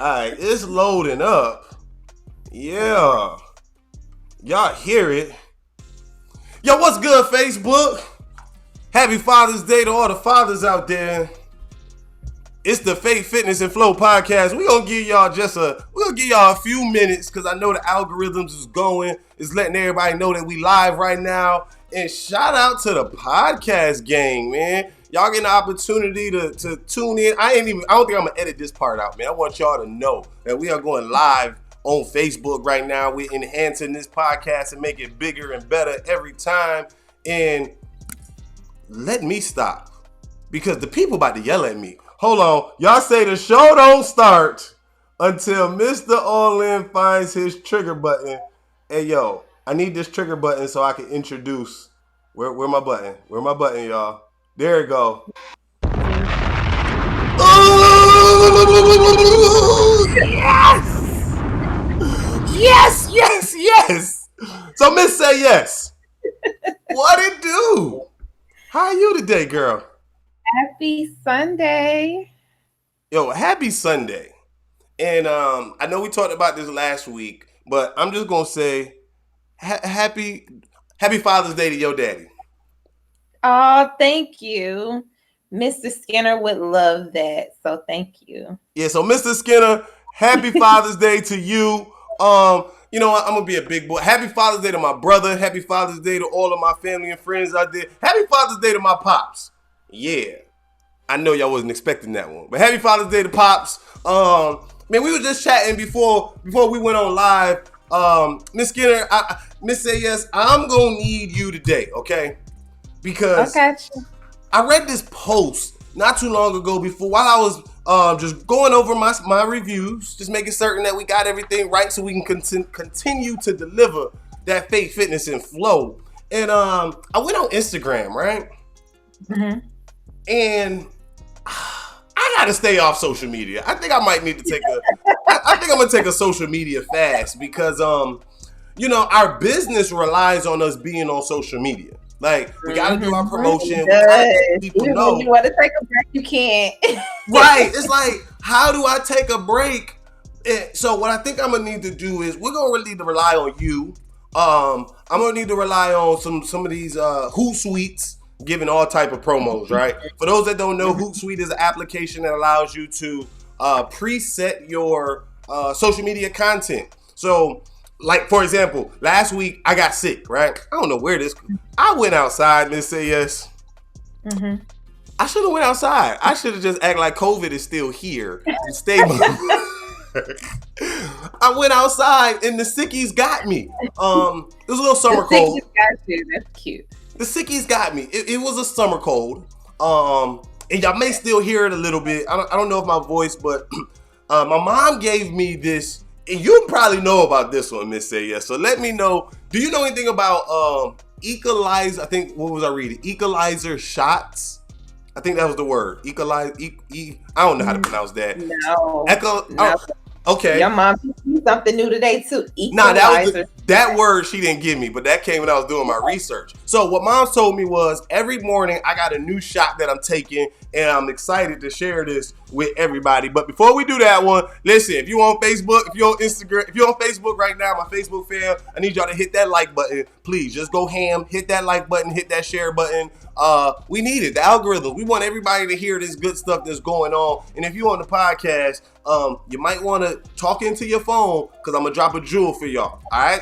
Alright, it's loading up. Yeah. Y'all hear it. Yo, what's good, Facebook? Happy Father's Day to all the fathers out there. It's the Faith, Fitness, and Flow podcast. We're gonna give y'all a few minutes because I know the algorithms is going. It's letting everybody know that we live right now. And shout out to the podcast gang, man. Y'all getting the opportunity to tune in. I don't think I'm gonna edit this part out, man. I want y'all to know that we are going live on Facebook right now. We're enhancing this podcast and make it bigger and better every time. And let me stop because the people about to yell at me. Hold on. Y'all say the show don't start until Mr. All-In finds his trigger button. Hey, yo, I need this trigger button so I can introduce. Where my button? Where my button, y'all? There it go. Oh, yes! Yes! So Miss say yes. What it do? How are you today, girl? Happy Sunday. Yo, happy Sunday. And I know we talked about this last week, but I'm just going to say happy Father's Day to your daddy. Oh, thank you. Mr. Skinner would love that, so thank you. Yeah, so Mr. Skinner, happy Father's Day to you. You know what? I'm going to be a big boy. Happy Father's Day to my brother. Happy Father's Day to all of my family and friends out there. Happy Father's Day to my pops. Yeah. I know y'all wasn't expecting that one. But happy Father's Day to Pops. Man, we were just chatting before we went on live. Miss Skinner, Miss Say Yes, I'm going to need you today, okay? Because I read this post not too long ago while I was just going over my reviews, just making certain that we got everything right so we can continue to deliver that faith, fitness, and flow. And I went on Instagram, right? Mm-hmm. And I gotta stay off social media. I think I might need to take I think I'm gonna take a social media fast because you know, our business relies on us being on social media. Like we gotta do our promotion. We gotta let people know. You want to take a break, you can't. Right. It's like, how do I take a break? And so what I think I'm gonna need to do is we're gonna really need to rely on you. I'm gonna need to rely on some of these Hootsuites giving all type of promos, right? For those that don't know, Hootsuite is an application that allows you to preset your social media content. So, like, for example, last week I got sick, right? I don't know where this... I went outside, Miss Say Yes. Mm-hmm. I should have went outside. I should have just act like COVID is still here and stay... I went outside and the sickies got me. It was a little summer cold. The sickies got you. That's cute. The sickies got me. It was a summer cold. And y'all may still hear it a little bit. I don't know if my voice, but my mom gave me this, and you probably know about this one, Miss Say Yes. So let me know. Do you know anything about Equalizer? I think, what was I reading? Equalizer shots. I think that was the word. Equalize. I don't know how to pronounce that. No. Okay. Your mom teach me something new today too. Nah, that word she didn't give me, but that came when I was doing my research. So what Mom told me was every morning I got a new shot that I'm taking, and I'm excited to share this with everybody. But before we do that one, listen, if you're on Facebook, if you're on Instagram, if you're on Facebook right now, my Facebook fam, I need y'all to hit that like button. Please just go ham, hit that like button, hit that share button. We need it. The algorithm. We want everybody to hear this good stuff that's going on. And if you're on the podcast, you might want to talk into your phone because I'm going to drop a jewel for y'all. All right?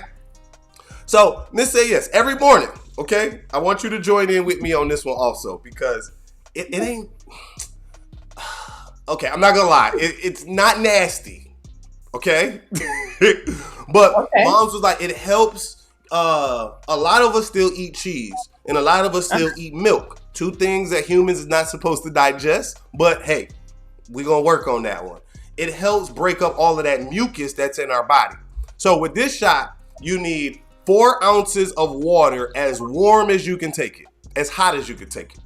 So, Miss Say Yes, every morning, okay? I want you to join in with me on this one also because it ain't... Okay, I'm not going to lie. It's not nasty, okay? But Mom's was like, it helps. A lot of us still eat cheese and a lot of us still eat milk. Two things that humans is not supposed to digest. But, hey, we're going to work on that one. It helps break up all of that mucus that's in our body. So with this shot, you need 4 ounces of water as warm as you can take it, as hot as you can take it.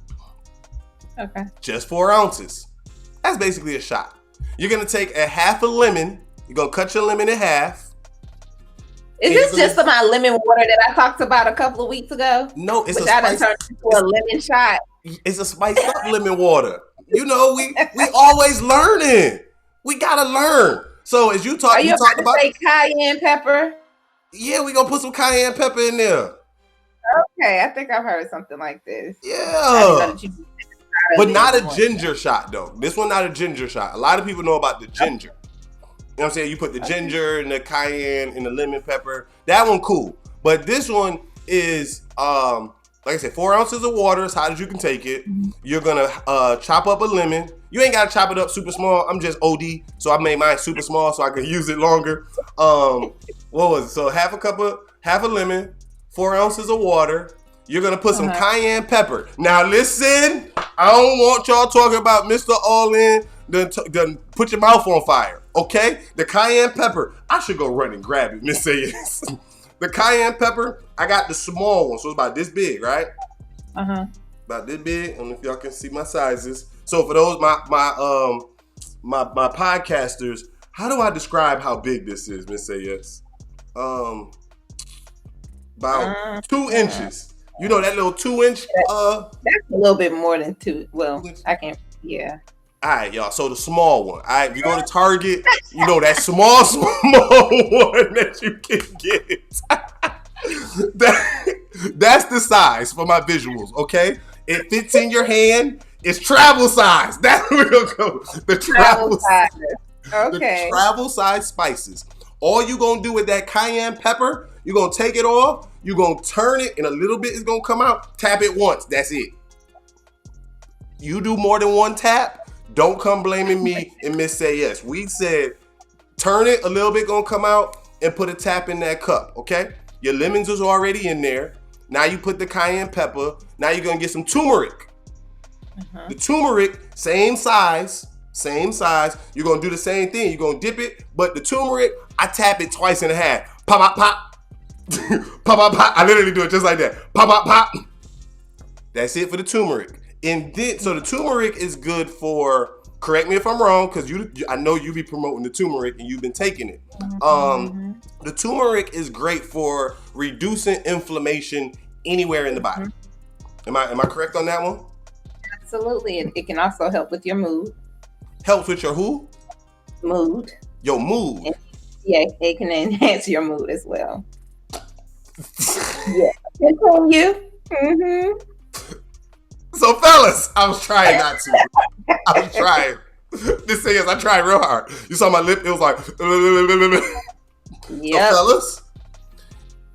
Okay. Just 4 ounces. That's basically a shot. You're going to take a half a lemon. You're going to cut your lemon in half. Is this just my lemon water that I talked about a couple of weeks ago? No, it's turned into a lemon shot. It's a spiced up lemon water. You know, we always learning. We gotta learn. So as you Are you talked about about, to say cayenne pepper? yeah, we gonna put some cayenne pepper in there. Okay, I think I've heard something like this. I didn't know Yeah. that you. But not a ginger shot though. This one not a ginger shot. A lot of people know about the ginger. You know what I'm saying? You put the ginger and the cayenne and the lemon pepper. That one cool. But this one is like I said, 4 ounces of water, as hot as you can take it. You're gonna chop up a lemon. You ain't gotta chop it up super small. I'm just OD, so I made mine super small so I can use it longer. What was it? So half a lemon, 4 ounces of water. You're gonna put some cayenne pepper. Now listen, I don't want y'all talking about Mr. All In, then put your mouth on fire, okay? The cayenne pepper, I should go run and grab it, Miss Sayers. The cayenne pepper, I got the small one, so it's about this big, right? About this big. I don't know if y'all can see my sizes. So for those my podcasters, how do I describe how big this is, Miss Sayers? About 2 inches. You know that little 2-inch? That's a little bit more than 2. Well, I can't. Yeah. All right, y'all. So the small one. All right, if you go to Target, you know that small one that you can get. That's the size for my visuals, okay? It fits in your hand. It's travel size. That's where we'll go. The travel size. Okay. The travel size spices. All you gonna do with that cayenne pepper, you're gonna take it off, you're gonna turn it, and a little bit is gonna come out. Tap it once. That's it. You do more than one tap, don't come blaming me and Miss Say Yes. We said turn it, a little bit gonna come out, and put a tap in that cup, okay? Your lemons is already in there. Now you put the cayenne pepper. Now you're gonna get some turmeric. The turmeric, same size. You're gonna do the same thing. You're gonna dip it, but the turmeric, I tap it twice and a half. Pop, pop, pop. Pop, pop, pop. I literally do it just like that. Pop, pop, pop. That's it for the turmeric. And then, so the turmeric is good for, correct me if I'm wrong, because I know you be promoting the turmeric and you've been taking it. The turmeric is great for reducing inflammation anywhere in the body. Am I correct on that one? Absolutely. It can also help with your mood. Helps with your who? Mood. Your mood. Yeah, it can enhance your mood as well. Yeah. Continue. So fellas, I was trying not to. I was trying. This thing is, I tried real hard. You saw my lip, it was like, yeah. So fellas,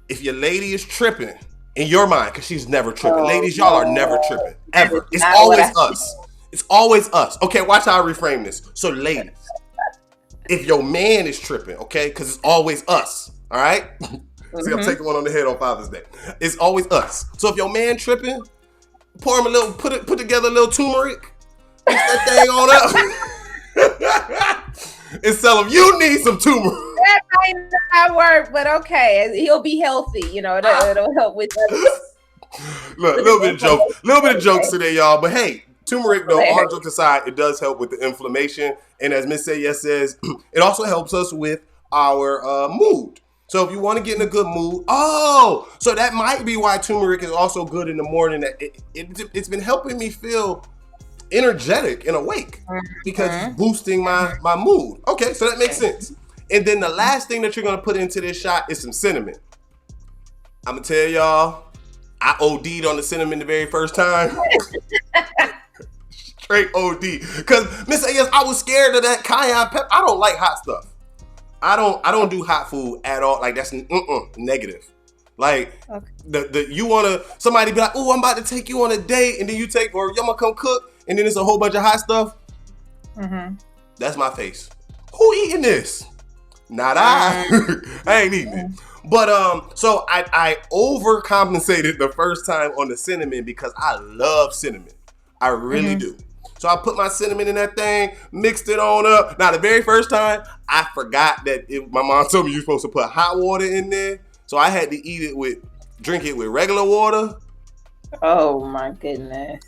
if your lady is tripping, in your mind, because she's never tripping. Ladies, y'all are never tripping. Ever. It's always us. It's always us. Okay, watch how I reframe this. So ladies, if your man is tripping, okay, because it's always us, all right? See, I'm taking one on the head on Father's Day. It's always us. So if your man tripping, pour him a little, put together a little turmeric, mix that thing on up, and tell him you need some turmeric. That might not work, but okay, he'll be healthy. You know, it'll help with that. Look, a little bit of jokes today, y'all. But hey, turmeric, though, all jokes aside, it does help with the inflammation. And as Miss Say Yes says, it also helps us with our mood. So if you want to get in a good mood, so that might be why turmeric is also good in the morning. That it's been helping me feel energetic and awake because it's boosting my mood. Okay, so that makes sense. And then the last thing that you're gonna put into this shot is some cinnamon. I'm gonna tell y'all, I OD'd on the cinnamon the very first time. Straight OD. Because Miss Yes, I was scared of that cayenne pepper. I don't like hot stuff. I don't do hot food at all. Like that's negative. Like you wanna somebody be like, oh, I'm about to take you on a date, and then you take, or y'all gonna come cook, and then it's a whole bunch of hot stuff. That's my face. Who eating this? Not I. I ain't eating it. But so I overcompensated the first time on the cinnamon because I love cinnamon. I really do. So I put my cinnamon in that thing, mixed it on up. Now the very first time, I forgot that my mom told me you're supposed to put hot water in there. So I had to drink it with regular water. Oh my goodness.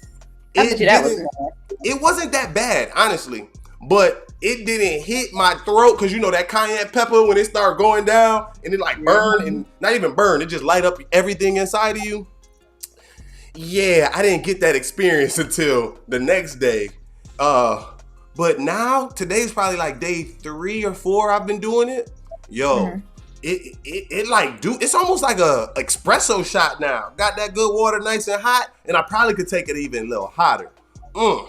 It wasn't that bad, honestly. But it didn't hit my throat because you know that cayenne pepper, when it start going down and it like burn, and not even burn, it just light up everything inside of you. Yeah, I didn't get that experience until the next day. But now, today's probably like day 3 or 4 I've been doing it. Yo, it like it's almost like a espresso shot now. Got that good water nice and hot, and I probably could take it even a little hotter. I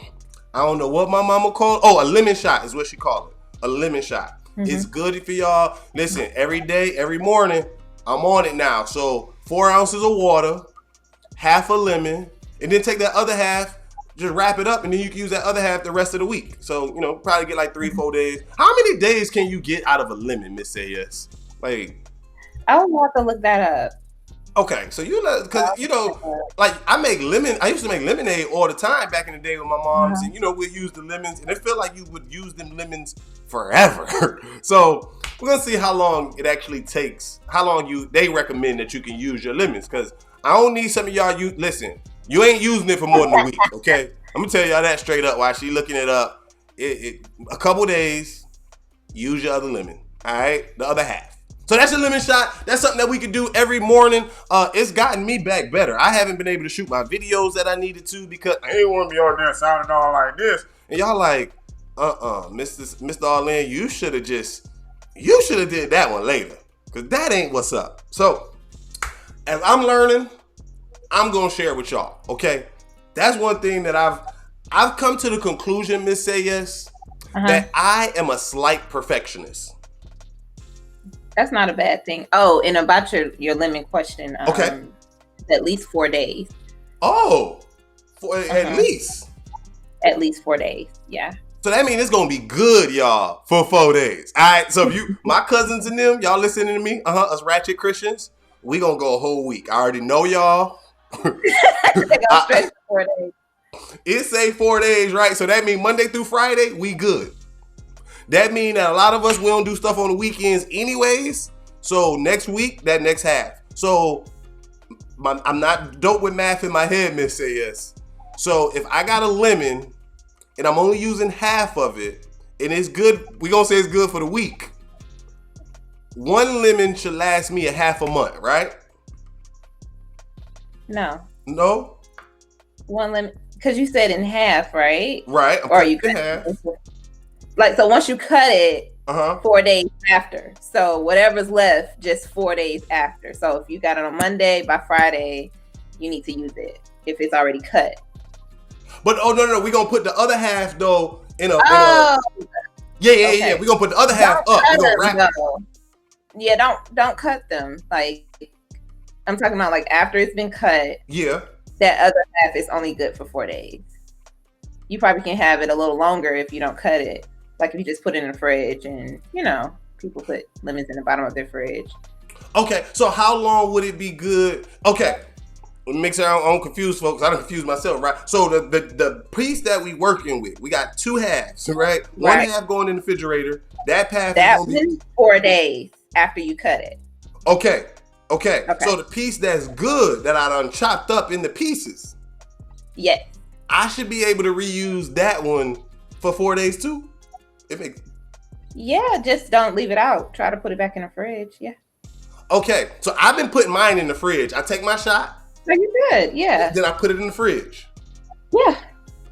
don't know what my mama called. Oh, a lemon shot is what she called it. A lemon shot. It's good for y'all. Listen, every day, every morning, I'm on it now. So 4 ounces of water, half a lemon, and then take that other half, just wrap it up, and then you can use that other half the rest of the week. So, probably get like 3-4 days. How many days can you get out of a lemon, Miss AS? Like, I would have to look that up. Okay, so because like I used to make lemonade all the time back in the day with my moms, and we'd use the lemons, and it felt like you would use them lemons forever. So we're gonna see how long it actually takes, how long they recommend that you can use your lemons, because I don't need some of y'all. Listen, you ain't using it for more than a week, okay? I'm gonna tell y'all that straight up while she looking it up. A couple days, use your other lemon, all right? The other half. So that's a lemon shot. That's something that we can do every morning. It's gotten me back better. I haven't been able to shoot my videos that I needed to because I didn't want to be on there sounding all like this. And y'all like, Mr. Arlen, you should have did that one later, because that ain't what's up. So as I'm learning, I'm gonna share it with y'all. Okay, that's one thing that I've come to the conclusion, Miss Say Yes, that I am a slight perfectionist. That's not a bad thing. Oh, and about your lemon question. Okay. At least 4 days. Oh, at least. At least 4 days. Yeah. So that means it's gonna be good, y'all, for 4 days. All right. So if my cousins and them, y'all listening to me, us ratchet Christians, we gonna go a whole week. I already know y'all. Stretch 4 days. It say 4 days, right? So that means Monday through Friday, we good. That means that a lot of us, we don't do stuff on the weekends anyways. So next week, that next half. So I'm not dope with math in my head, Miss Say Yes. So if I got a lemon and I'm only using half of it, and it's good, we gonna say it's good for the week. 1 lemon should last me a half a month, right? No. 1 lemon, because you said in half, right? Right. Or you cut half. So once you cut it, 4 days after. So whatever's left, just 4 days after. So if you got it on Monday, by Friday, you need to use it if it's already cut. But no, we gonna put the other half though in a. Yeah. We gonna put the other half up. We gonna wrap it. Yeah, don't cut them. Like, I'm talking about like after it's been cut. Yeah. That other half is only good for 4 days. You probably can have it a little longer if you don't cut it. Like if you just put it in the fridge, and people put lemons in the bottom of their fridge. Okay, so how long would it be good? Okay, make sure I don't confuse folks. I don't confuse myself, right? So the piece that we working with, we got 2 halves, right? One half going in the refrigerator. That half is 4 days after you cut it. Okay. So the piece that's good that I done chopped up into pieces. Yes. I should be able to reuse that one for 4 days too. Yeah, just don't leave it out. Try to put it back in the fridge. Yeah. Okay, so I've been putting mine in the fridge. I take my shot. No, you good. Yeah. Then I put it in the fridge. Yeah.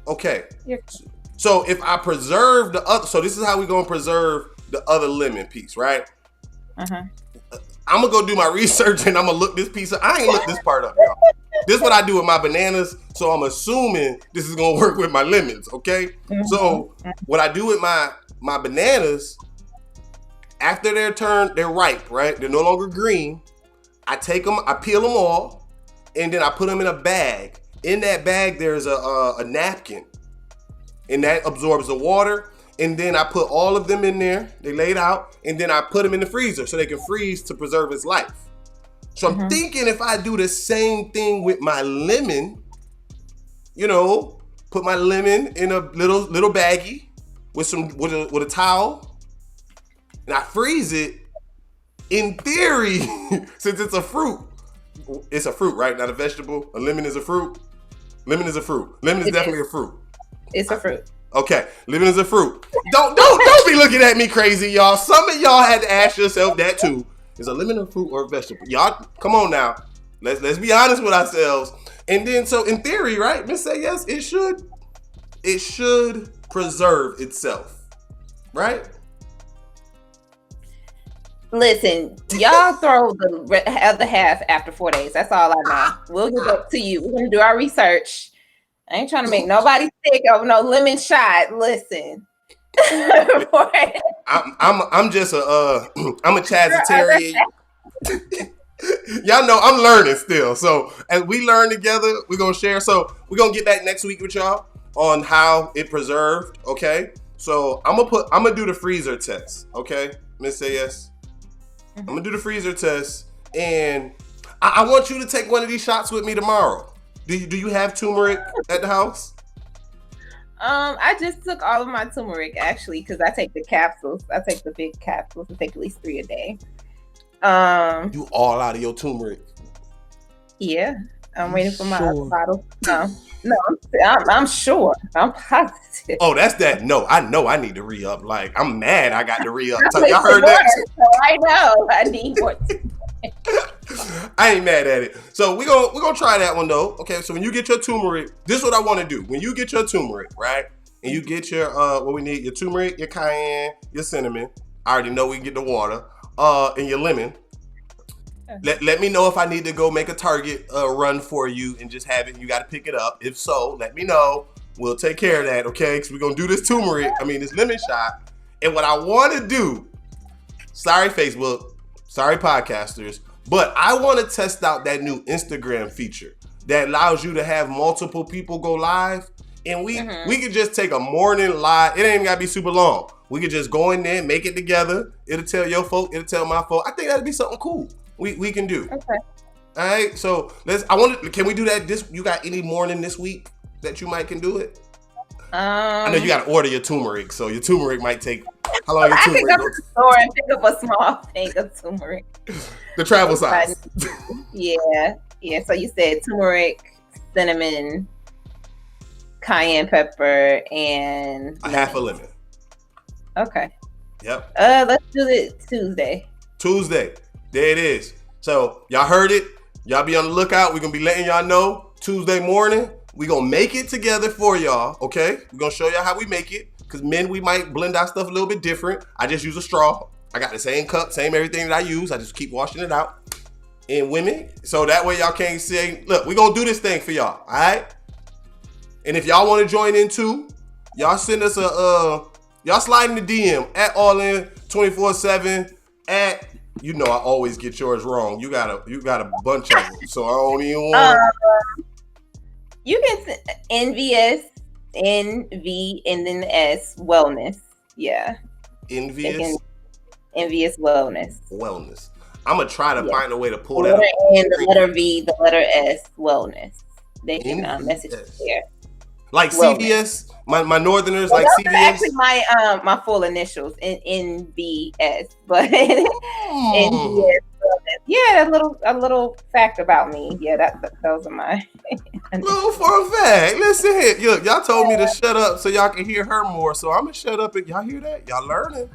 Okay. So if I preserve the other, so this is how we gonna preserve the other lemon piece, right? I'm gonna go do my research and I'm gonna look this piece up. I ain't look this part up, y'all. This is what I do with my bananas, so I'm assuming this is gonna work with my lemons, okay? So what I do with my bananas, after they're ripe, right? They're no longer green. I take them, I peel them all, and then I put them in a bag. In that bag, there's a napkin, and that absorbs the water. And then I put all of them in there. They laid out, and then I put them in the freezer so they can freeze to preserve its life. So I'm thinking if I do the same thing with my lemon, put my lemon in a little baggie with a towel, and I freeze it. In theory, since it's a fruit, right? Not a vegetable. A lemon is a fruit. Lemon is definitely a fruit. It's a fruit. Okay, lemon is a fruit. Don't be looking at me crazy, y'all. Some of y'all had to ask yourself that too. Is a lemon a fruit or a vegetable? Y'all, come on now. Let's be honest with ourselves. And then, so in theory, right, Miss Say Yes, it should preserve itself, right? Listen, y'all throw the other half after 4 days. That's all I know. We'll get back to you. We're gonna do our research. I ain't trying to make nobody sick of no lemon shot. Listen. I'm just I'm a Chazitarian. Y'all know I'm learning still. So as we learn together, we're gonna share. So we're gonna get back next week with y'all on how it preserved. Okay. So I'm gonna do the freezer test. Okay, Miss Yes. I'm gonna do the freezer test, and I want you to take one of these shots with me tomorrow. Do you have turmeric at the house? I just took all of my turmeric actually because I take the capsules. I take the big capsules. I take at least 3 a day. You all out of your turmeric? Yeah, I'm waiting for my other bottle. No, I'm sure. I'm positive. Oh, that's that. No, I know I need to re-up. Like, I'm mad I got to re-up. Y'all heard that? So I know I need more. I ain't mad at it. So we're gonna try that one though. Okay, so when you get your turmeric, this is what I want to do. When you get your turmeric, right? And you get your what we need, your turmeric, your cayenne, your cinnamon. I already know we can get the water. And your lemon. Let me know if I need to go make a Target run for you and just have it. You got to pick it up. If so, let me know. We'll take care of that, okay? Because we're going to do this this lemon shot. And what I want to do, sorry Facebook, sorry podcasters, but I want to test out that new Instagram feature that allows you to have multiple people go live. And we could just take a morning live. It ain't got to be super long. We could just go in there, make it together. It'll tell your folk, it'll tell my folk. I think that'd be something cool. We can do. Okay. All right. So can we do that? You got any morning this week that you might can do it? I know you got to order your turmeric, so your turmeric might take. How long your turmeric? I can go to the store and pick up a small thing of turmeric. The travel size. Yeah. So you said turmeric, cinnamon, cayenne pepper, and a half a lemon. Okay. Yep. Let's do it Tuesday. There it is. So y'all heard it. Y'all be on the lookout. We're gonna be letting y'all know Tuesday morning. We're gonna make it together for y'all. Okay. We're gonna show y'all how we make it. Because men, we might blend our stuff a little bit different. I just use a straw. I got the same cup, same everything that I use. I just keep washing it out. And women, so that way y'all can't say, look, we're gonna do this thing for y'all. All right. And if y'all want to join in too, y'all send us y'all slide in the DM at AllIn247 at, you know, I always get yours wrong. You got a bunch of them, so I don't even want. You can envious, NV, and then S wellness. Yeah. Envious wellness. Wellness. I'm gonna try to find a way to pull the that up. And the letter V, the letter S, wellness. They can message there. Like wellness. CVS. My Northerners like CVS. Actually, my full initials NVS, but NVS. Yeah, a little fact about me. Yeah, those are my little fun fact. Listen here, look, y'all told me to shut up so y'all can hear her more. So I'm gonna shut up. And y'all hear that? Y'all learning?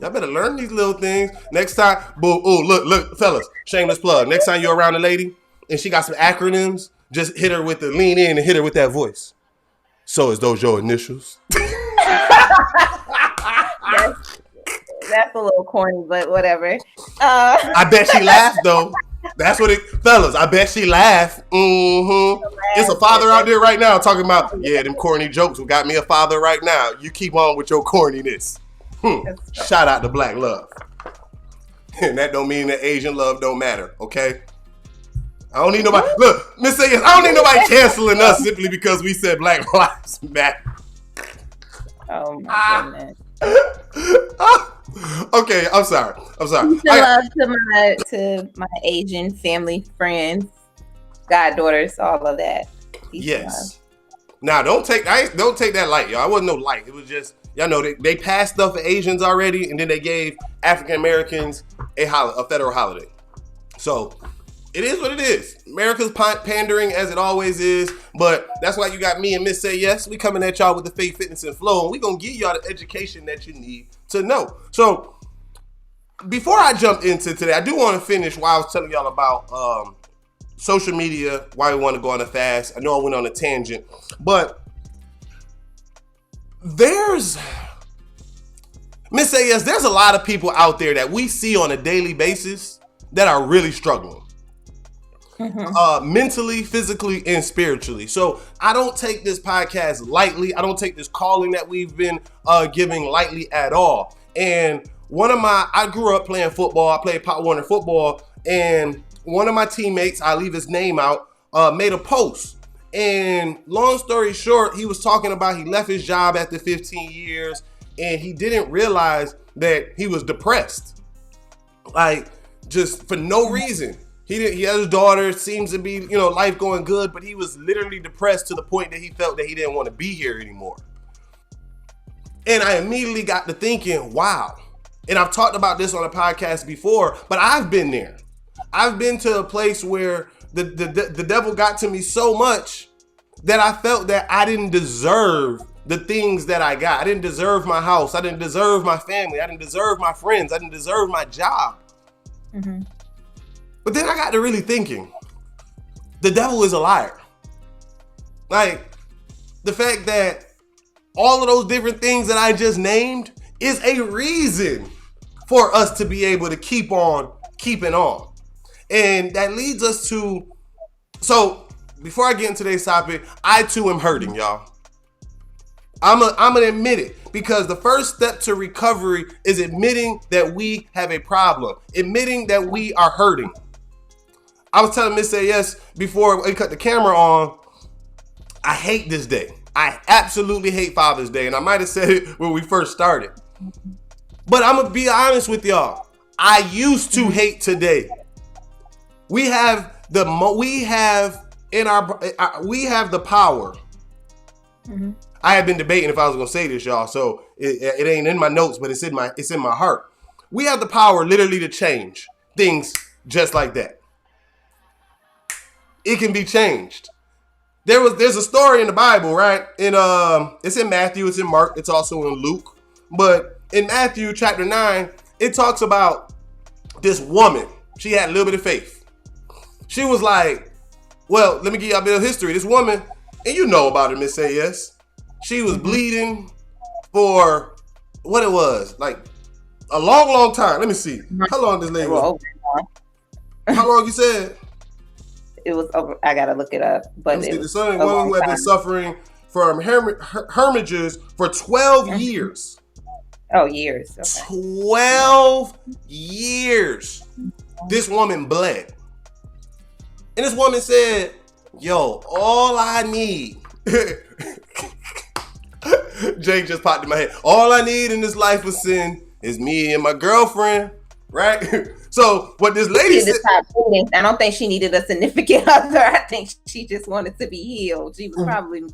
Y'all better learn these little things. Next time, look, fellas, shameless plug. Next time you're around a lady and she got some acronyms, just hit her with the lean in and hit her with that voice. So is those your initials? That's a little corny, but whatever. I bet she laughed though. That's what fellas, I bet she laughed. It's a father out there right now talking about, them corny jokes who got me a father right now. You keep on with your corniness. Shout out to Black love. And that don't mean that Asian love don't matter, okay? I don't need nobody. Look, Miss Sayers, I don't need nobody canceling us simply because we said Black Lives Matter. Oh my goodness. Okay, I'm sorry. Love to my Asian family, friends, goddaughters, all of that. Yes. Now don't take that light, y'all. I wasn't no light. It was just, y'all know they passed stuff for Asians already, and then they gave African Americans a federal holiday. So it is what it is. America's pandering as it always is, but that's why you got me and Miss Say Yes. We coming at y'all with the Faith, Fitness, and Flow, and we gonna give y'all the education that you need to know. So before I jump into today, I do want to finish while I was telling y'all about social media, why we want to go on a fast. I know I went on a tangent, but there's Miss AS, there's a lot of people out there that we see on a daily basis that are really struggling. Mentally, physically, and spiritually. So I don't take this podcast lightly. I don't take this calling that we've been giving lightly at all. And I grew up playing football. I played Pop Warner football, and one of my teammates, I leave his name out, made a post. And long story short, he was talking about he left his job after 15 years, and he didn't realize that he was depressed, like just for no reason. He has a daughter, seems to be, life going good, but he was literally depressed to the point that he felt that he didn't want to be here anymore. And I immediately got to thinking, wow. And I've talked about this on a podcast before, but I've been there. I've been to a place where the devil got to me so much that I felt that I didn't deserve the things that I got. I didn't deserve my house. I didn't deserve my family. I didn't deserve my friends. I didn't deserve my job. Mm-hmm. But then I got to really thinking, the devil is a liar. Like, the fact that all of those different things that I just named is a reason for us to be able to keep on keeping on. And that leads us to, so before I get into today's topic, I too am hurting, y'all. I'm gonna admit it, because the first step to recovery is admitting that we have a problem, admitting that we are hurting. I was telling Miss AS before we cut the camera on, I hate this day. I absolutely hate Father's Day, and I might have said it when we first started. But I'm gonna be honest with y'all. I used to hate today. We have the power. Mm-hmm. I have been debating if I was gonna say this, y'all. So it ain't in my notes, but it's in my heart. We have the power literally to change things just like that. It can be changed. There's a story in the Bible, right? It's in Matthew, it's in Mark, it's also in Luke. But in Matthew chapter 9, it talks about this woman. She had a little bit of faith. She was like, well, let me give you a bit of history. This woman, and you know about her, Miss AS. She was bleeding for what it was, like a long, long time. Let me see. How long this lady was? How long you said? It was over. I gotta look it up. But it was the woman who had been suffering from hemorrhages for 12 years. Oh, years. Okay. 12 years. This woman bled. And this woman said, yo, all I need. Jake just popped in my head. All I need in this life of sin is me and my girlfriend, right? So what this lady said, I don't think she needed a significant other. I think she just wanted to be healed. She was probably, I'm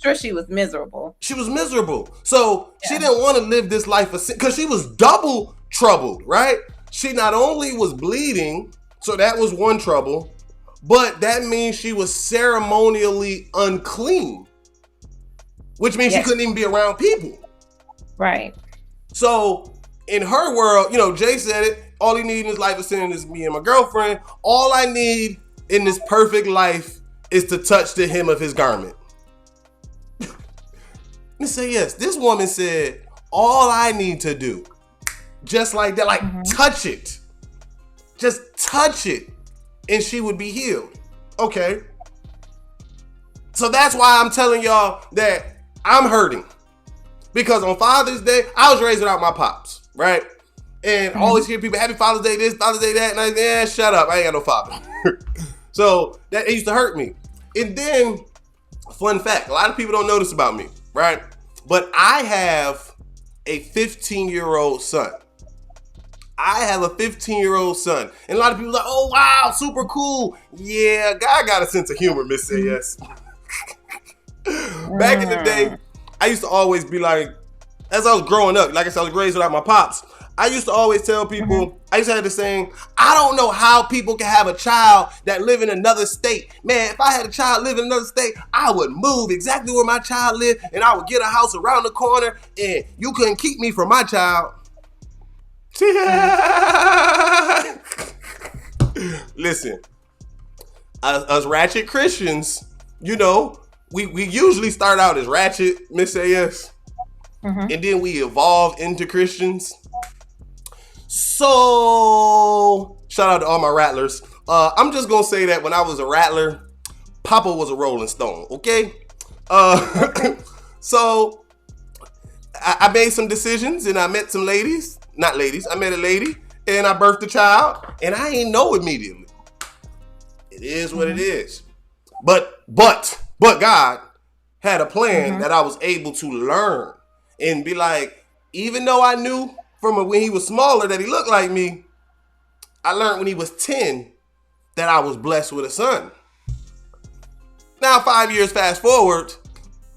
sure she was miserable. She was miserable. So she didn't want to live this life of sin because she was double troubled, right? She not only was bleeding, so that was one trouble, but that means she was ceremonially unclean, which means she couldn't even be around people. Right. So in her world, Jay said it, all he needs in his life of sin is me and my girlfriend. All I need in this perfect life is to touch the hem of his garment. Let me say yes. This woman said, all I need to do, just like that, touch it. Just touch it, and she would be healed. Okay. So that's why I'm telling y'all that I'm hurting. Because on Father's Day, I was raised without my pops, right? And I always hear people, happy Father's Day this, Father's Day that. And I like, shut up. I ain't got no father. So that used to hurt me. And then, fun fact, a lot of people don't know this about me, right? But I have a 15-year-old son. I have a 15-year-old son. And a lot of people are like, oh, wow, super cool. Yeah, God got a sense of humor, Miss AS. Back in the day, I used to always be like, as I was growing up, like I said, I was raised without my pops. I used to always tell people, I used to have the saying, I don't know how people can have a child that live in another state. Man, if I had a child live in another state, I would move exactly where my child lived, and I would get a house around the corner, and you couldn't keep me from my child. Listen, us ratchet Christians, we usually start out as ratchet, Miss AS. and then we evolved into Christians. So shout out to all my rattlers. I'm just gonna say that when I was a rattler, Papa was a Rolling Stone. Okay. So I made some decisions and I met some ladies. Not ladies. I met a lady and I birthed a child, and I ain't know immediately. It is what it is. But God had a plan that I was able to learn and be like, even though I knew from when he was smaller that he looked like me, I learned when he was 10 that I was blessed with a son. Now 5 years fast forward,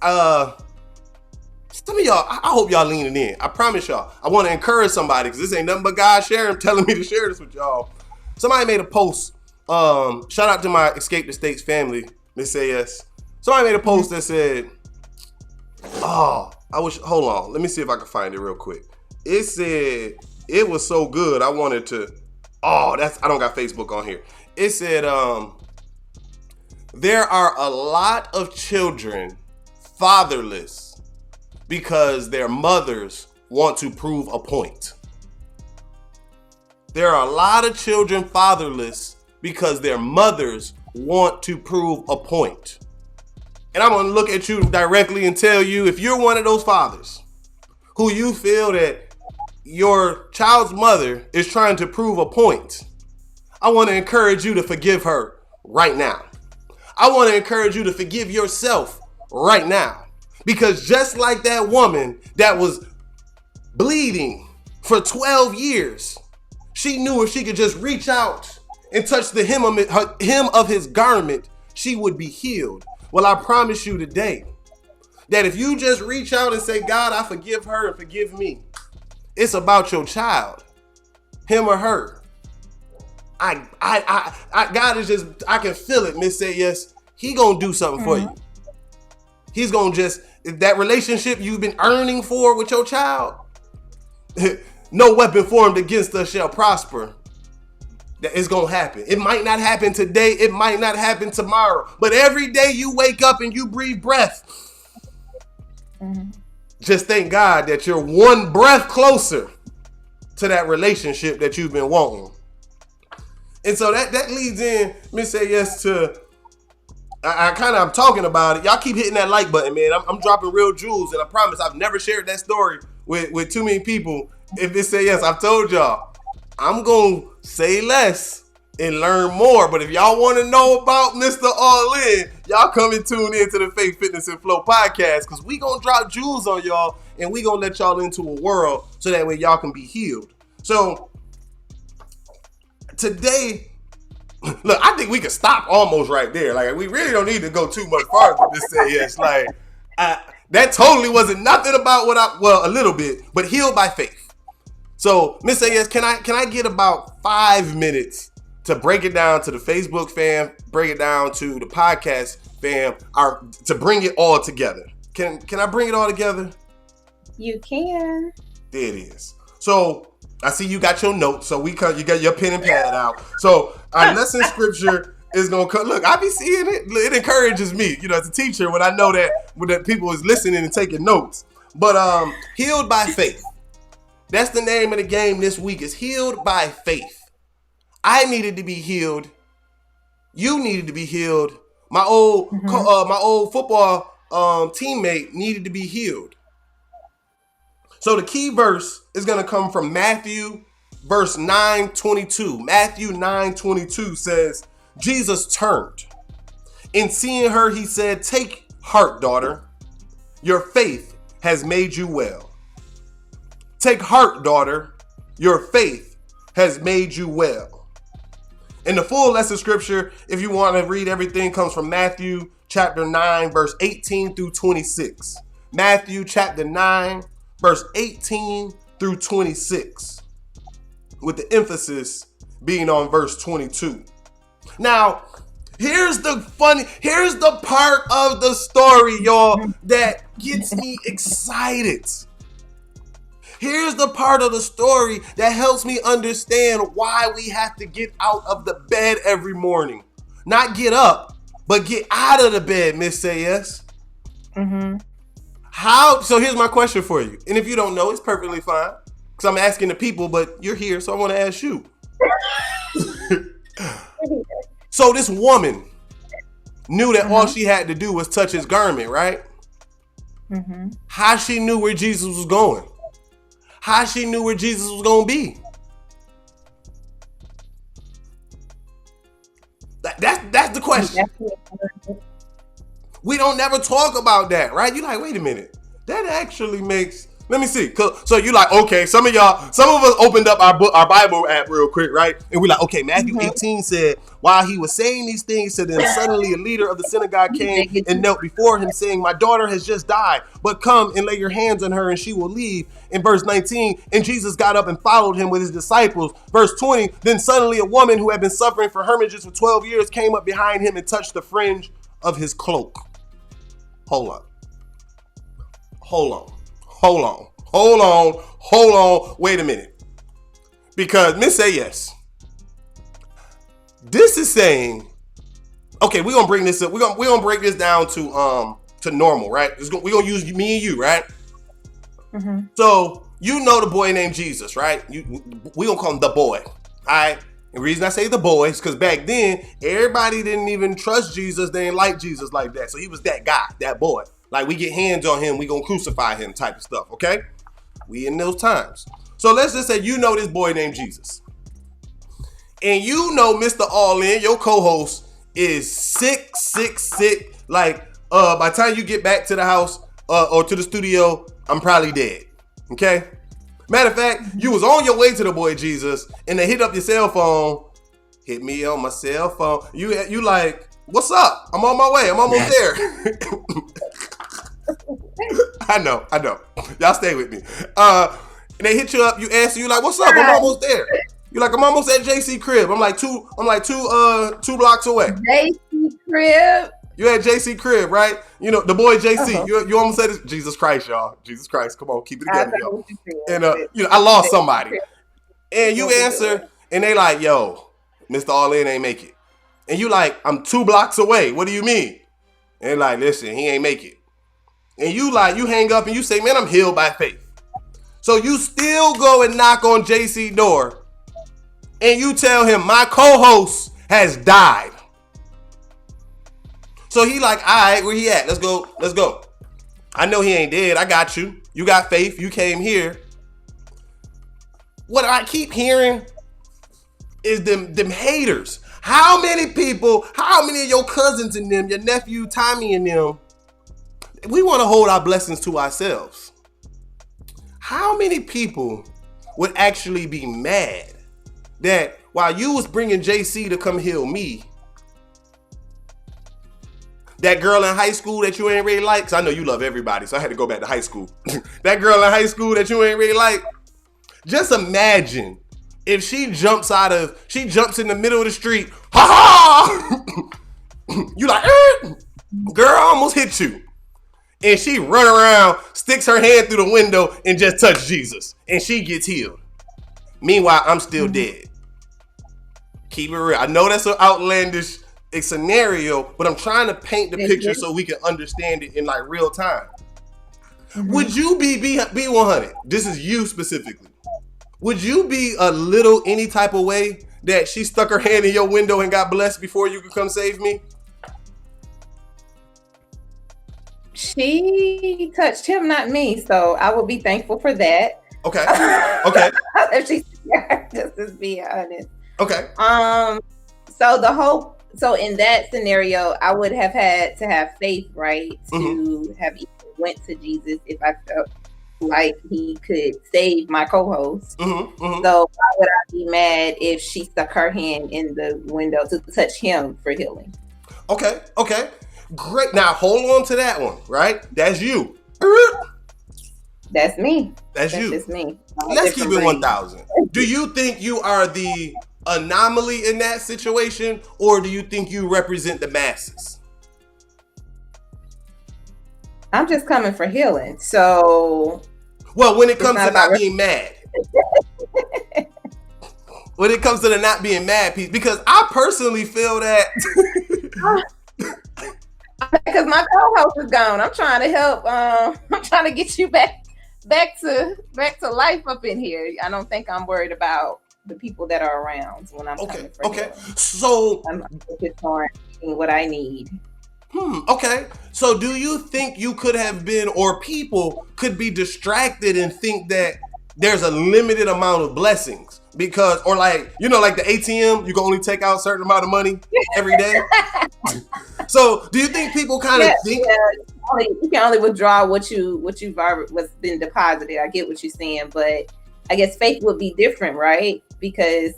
some of y'all, I hope y'all leaning in. I promise y'all. I want to encourage somebody because this ain't nothing but God telling me to share this with y'all. Somebody made a post. Shout out to my Escape the States family, Miss AS. Somebody made a post that said, hold on. Let me see if I can find it real quick. It said, it was so good. I wanted to, I don't got Facebook on here. It said, there are a lot of children fatherless because their mothers want to prove a point. There are a lot of children fatherless because their mothers want to prove a point. And I'm going to look at you directly and tell you, if you're one of those fathers who you feel that your child's mother is trying to prove a point, I want to encourage you to forgive her right now. I want to encourage you to forgive yourself right now. Because just like that woman that was bleeding for 12 years, she knew if she could just reach out and touch the hem of his garment, she would be healed. Well, I promise you today that if you just reach out and say, God, I forgive her and forgive me, it's about your child, him or her. God is just, I can feel it, Miss Say Yes. He gonna do something for you. He's gonna just, that relationship you've been earning for with your child, no weapon formed against us shall prosper. That is gonna happen. It might not happen today. It might not happen tomorrow. But every day you wake up and you breathe breath, just thank God that you're one breath closer to that relationship that you've been wanting. And so that leads in, Miss Say Yes, to, I'm talking about it. Y'all keep hitting that like button, man. I'm dropping real jewels, and I promise I've never shared that story with too many people. If Miss Say Yes, I've told y'all, I'm going to say less and learn more. But if y'all want to know about Mr. All In, y'all come and tune in to the Faith, Fitness, and Flow podcast, because we going to drop jewels on y'all, and we going to let y'all into a world so that way y'all can be healed. So today, look, I think we can stop almost right there. Like, we really don't need to go too much farther to say yes. Like, that totally wasn't nothing about a little bit, but healed by faith. So, Miss Say Yes, can I get about 5 minutes to break it down to the Facebook fam, break it down to the podcast fam, to bring it all together? Can I bring it all together? You can. There it is. So, I see you got your notes, so you got your pen and pad out. So our lesson scripture is gonna come. Look, I be seeing it. It encourages me, as a teacher, when I know that people is listening and taking notes. But healed by faith. That's the name of the game this week. Is healed by faith. I needed to be healed. You needed to be healed. My old football teammate needed to be healed. So the key verse is going to come from Matthew verse 9:22. Matthew 9:22 says, Jesus turned, and seeing her, he said, "Take heart, daughter. Your faith has made you well." Take heart, daughter. Your faith has made you well. And the full lesson scripture, if you want to read everything, comes from Matthew chapter 9, verse 18 through 26. Matthew chapter 9, verse 18 through 26, with the emphasis being on verse 22. Now, here's the part of the story, y'all, that gets me excited. Here's the part of the story that helps me understand why we have to get out of the bed every morning. Not get up, but get out of the bed, Miss Say Yes. How? So here's my question for you. And if you don't know, it's perfectly fine. Because I'm asking the people, but you're here, so I want to ask you. So this woman knew that all she had to do was touch his garment, right? Mm-hmm. How she knew where Jesus was going? How she knew where Jesus was going to be? That's the question. We don't never talk about that, right? You're like, wait a minute. That actually makes... Let me see. So you like, okay, some of us opened up our Bible app real quick, right? And we like, okay, Matthew 18 said, while he was saying these things to them, suddenly a leader of the synagogue came and knelt before him saying, my daughter has just died, but come and lay your hands on her and she will leave. In verse 19, and Jesus got up and followed him with his disciples. Verse 20, then suddenly a woman who had been suffering from hermitage for 12 years came up behind him and touched the fringe of his cloak. Hold on. Wait a minute. Because Miss Say Yes. This is saying, okay, we're gonna bring this up. We're gonna break this down to normal, right? We're gonna use me and you, right? Mm-hmm. So you know the boy named Jesus, right? We gonna call him the boy. All right. The reason I say the boy is because back then everybody didn't even trust Jesus. They didn't like Jesus like that. So he was that guy, that boy. Like, we get hands on him, we gonna crucify him type of stuff, okay? We in those times. So let's just say you know this boy named Jesus. And you know Mr. All In, your co-host, is sick. Like, by the time you get back to the house or to the studio, I'm probably dead, okay? Matter of fact, you was on your way to the boy Jesus, and they hit up your cell phone. Hit me on my cell phone. You like, what's up? I'm on my way. I'm almost there. I know. Y'all stay with me. And they hit you up. You answer. You like, what's up? I'm almost there. You like, I'm almost at JC crib. I'm like two blocks away. JC crib. You at JC crib, right? You know the boy JC. You almost said it. Jesus Christ, y'all. Jesus Christ. Come on, keep it together, y'all. And I lost somebody. And you answer, and they like, yo, Mr. All In ain't make it. And you like, I'm 2 blocks away. What do you mean? And they like, listen, he ain't make it. And you hang up and you say, man, I'm healed by faith. So you still go and knock on JC door and you tell him my co-host has died. So he like, all right, where he at? Let's go. I know he ain't dead. I got you. You got faith. You came here. What I keep hearing is them haters. How many of your cousins and them, your nephew Tommy and them, we want to hold our blessings to ourselves. How many people would actually be mad that while you was bringing JC to come heal me, that girl in high school that you ain't really like, because I know you love everybody, so I had to go back to high school. That girl in high school that you ain't really like, just imagine if she jumps in the middle of the street, ha ha! You like, girl, I almost hit you. And she run around, sticks her hand through the window and just touch Jesus. And she gets healed. Meanwhile, I'm still dead. Keep it real. I know that's an outlandish scenario, but I'm trying to paint the picture so we can understand it in like real time. Mm-hmm. Would you be 100? This is you specifically. Would you be a little any type of way that she stuck her hand in your window and got blessed before you could come save me? She touched him, not me, so I will be thankful for that. Okay. If she just to be honest. Okay. So in that scenario, I would have had to have faith, right, to have even went to Jesus if I felt like he could save my co-host. So why would I be mad if she stuck her hand in the window to touch him for healing? Okay. Great. Now hold on to that one, right? That's you. That's me. That's you. Just me. Let's keep it 1,000. Do you think you are the anomaly in that situation, or do you think you represent the masses? I'm just coming for healing. So, well, when it comes to not being mad, when it comes to the not being mad piece, because I personally feel that because my co-host is gone. I'm trying to help. I'm trying to get you back to life up in here. I don't think I'm worried about the people that are around when I'm coming for Okay. healing. So I'm focused on getting what I need. Okay. So do you think you could have been, or people could be distracted and think that there's a limited amount of blessings? Because, or like, you know, like the ATM, you can only take out a certain amount of money every day. So do you think people kind of think? Yeah, you can only withdraw what you've already what's been deposited. I get what you're saying, but I guess faith would be different, right? Because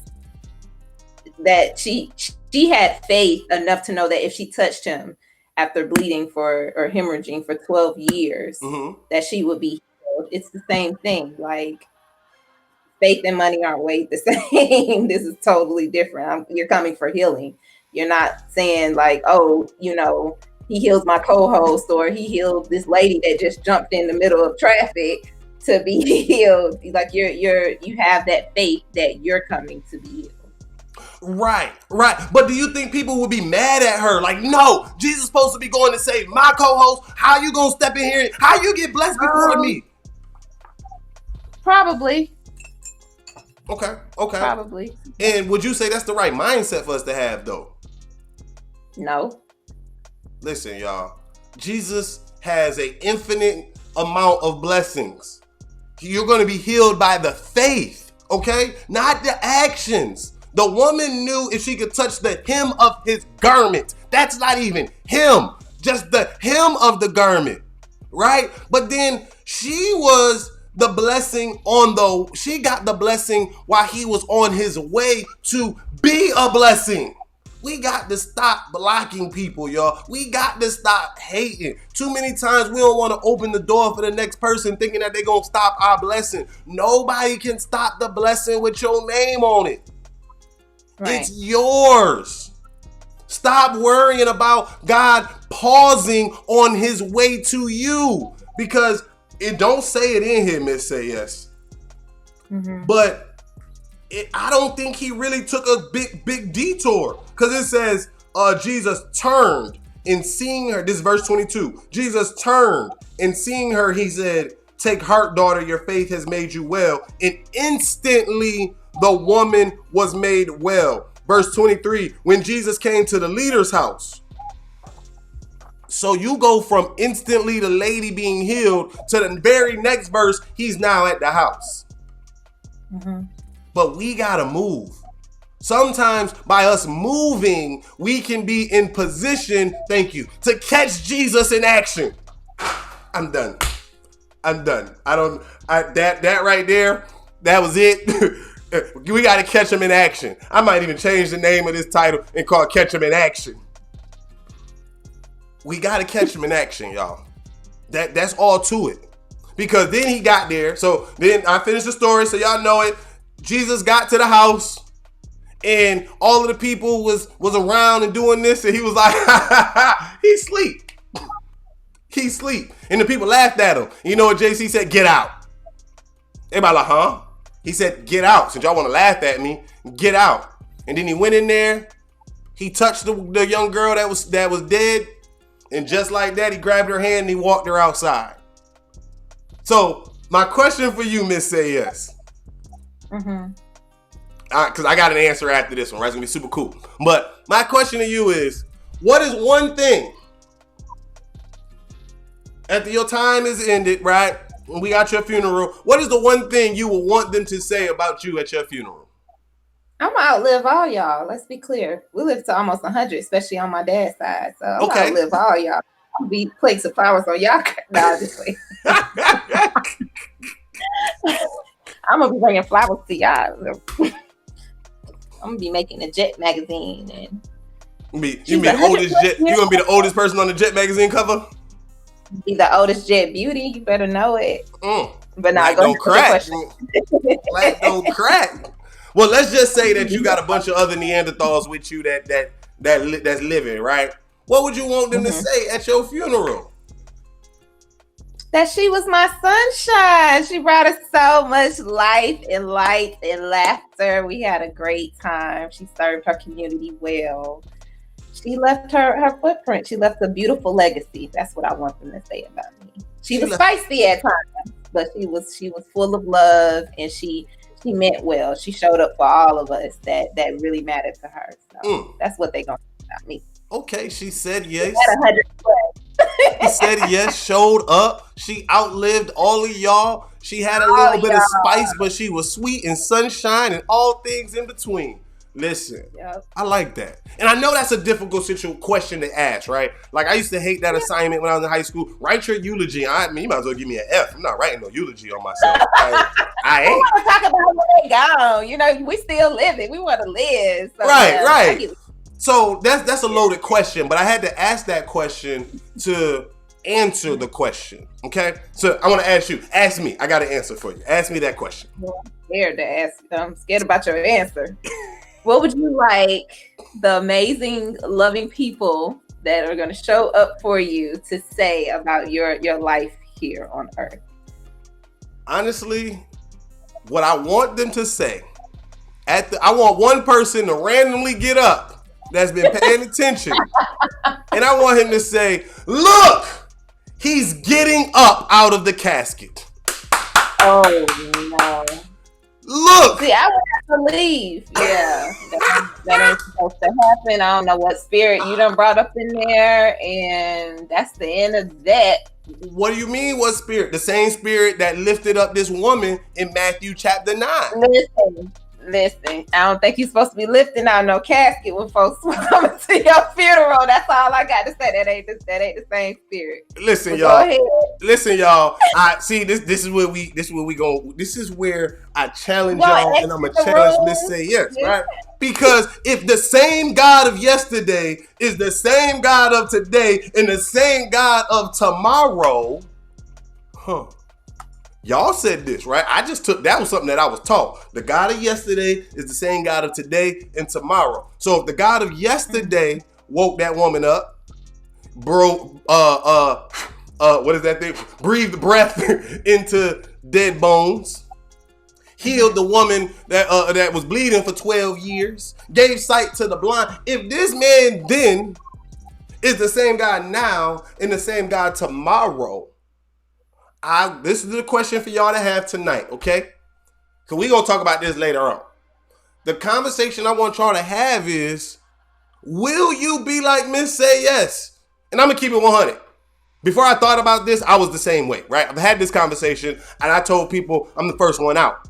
that she had faith enough to know that if she touched him after bleeding or hemorrhaging for 12 years, that she would be healed. It's the same thing. Like, faith and money aren't weighed the same. This is totally different. You're coming for healing. You're not saying like, oh, you know, he heals my co-host or he healed this lady that just jumped in the middle of traffic to be healed. Like you have that faith that you're coming to be healed. Right. But do you think people would be mad at her? Like, no, Jesus is supposed to be going to save my co-host. How you gonna step in here? How you get blessed before me? Probably. Okay. Probably. And would you say that's the right mindset for us to have, though? No. Listen, y'all. Jesus has an infinite amount of blessings. You're going to be healed by the faith, okay? Not the actions. The woman knew if she could touch the hem of his garment. That's not even him. Just the hem of the garment, right? But then she was the blessing she got the blessing while he was on his way to be a blessing. We got to stop blocking people, y'all. We got to stop hating. Too many times we don't want to open the door for the next person thinking that they're going to stop our blessing. Nobody can stop the blessing with your name on it. Right. It's yours. Stop worrying about God pausing on his way to you, because it don't say it in here, Miss Say Yes. But I don't think he really took a big detour, because it says Jesus turned and seeing her. This is verse 22. Jesus turned and seeing her, he said, "Take heart, daughter, your faith has made you well." And instantly the woman was made well. Verse 23, when Jesus came to the leader's house. So you go from instantly the lady being healed to the very next verse, he's now at the house. But we gotta move. Sometimes by us moving, we can be in position, thank you, to catch Jesus in action. I'm done. That right there, that was it. We gotta catch him in action. I might even change the name of this title and call it Catch Him in Action. We got to catch him in action, y'all. That's all to it. Because then he got there. So then I finished the story, so y'all know it. Jesus got to the house, and all of the people was around and doing this, and he was like, he sleep. And the people laughed at him. You know what JC said? Get out. Everybody like, huh? He said, get out. Since y'all want to laugh at me, get out. And then he went in there. He touched the young girl that was dead. And just like that, he grabbed her hand and he walked her outside. So my question for you, Miss Say Yes. Because I got an answer after this one, right? It's going to be super cool. But my question to you is, what is one thing after your time is ended, right? When we got your funeral, what is the one thing you will want them to say about you at your funeral? I'm gonna outlive all y'all. Let's be clear. We live to almost 100, especially on my dad's side. So I'm gonna outlive all y'all. I'll be plates of flowers on y'all. Nah, this way. I'm gonna be bringing flowers to y'all. I'm gonna be making a Jet magazine, and you be the oldest Jet. You gonna be the oldest person on the Jet magazine cover? Be the oldest Jet beauty. You better know it. But now don't crack. Black don't crack. Well, let's just say that you got a bunch of other Neanderthals with you that's living, right? What would you want them to say at your funeral? That she was my sunshine. She brought us so much life and light and laughter. We had a great time. She served her community well. She left her footprint. She left a beautiful legacy. That's what I want them to say about me. She was spicy at times, but she was full of love, and she meant well. She showed up for all of us that really mattered to her. So that's what they gonna say about me. Okay, she said yes. She said yes, showed up. She outlived all of y'all. She had a little bit of spice, but she was sweet and sunshine and all things in between. Listen, I like that. And I know that's a difficult question to ask, right? Like, I used to hate that assignment when I was in high school. Write your eulogy. I mean, you might as well give me an F. I'm not writing no eulogy on myself. I ain't. We want to talk about when they gone. You know, we still living. We want to live. So, right. So that's a loaded question, but I had to ask that question to answer the question. Okay? So I want to ask you. Ask me. I got an answer for you. Ask me that question. I'm scared to ask. I'm scared about your answer. What would you like the amazing, loving people that are going to show up for you to say about your life here on Earth? Honestly, what I want them to say, I want one person to randomly get up that's been paying attention, and I want him to say, "Look, he's getting up out of the casket." Oh, no. Look. See, I would have to leave. Yeah. That ain't supposed to happen. I don't know what spirit you done brought up in there, and that's the end of that. What do you mean, what spirit? The same spirit that lifted up this woman in Matthew chapter 9. Listen, I don't think you're supposed to be lifting out no casket when folks coming to your funeral. That's all I got to say. That ain't the same spirit. Listen, y'all. I see this is where we go. This is where I challenge y'all, and I'm gonna challenge Miss Say Yes, right? Because if the same God of yesterday is the same God of today and the same God of tomorrow, y'all said this, right? That was something that I was taught. The God of yesterday is the same God of today and tomorrow. So if the God of yesterday woke that woman up, what is that thing? Breathed breath into dead bones, healed the woman that was bleeding for 12 years, gave sight to the blind. If this man then is the same God now and the same God tomorrow, this is the question for y'all to have tonight, okay? Because we're going to talk about this later on. The conversation I want y'all to have is, will you be like Miss Say Yes? And I'm going to keep it 100. Before I thought about this, I was the same way, right? I've had this conversation, and I told people I'm the first one out.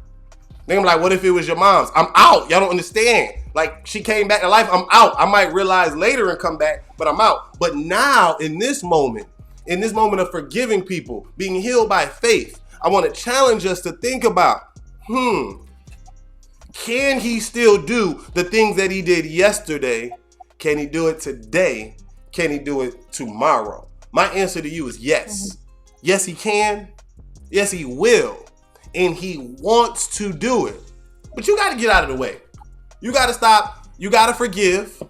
Then I'm like, what if it was your mom's? I'm out. Y'all don't understand. Like, she came back to life. I'm out. I might realize later and come back, but I'm out. But now, in this moment of forgiving people, being healed by faith, I want to challenge us to think about, can he still do the things that he did yesterday? Can he do it today? Can he do it tomorrow? My answer to you is yes. Yes, he can. Yes, he will. And he wants to do it. But you got to get out of the way. You got to stop. You got to forgive.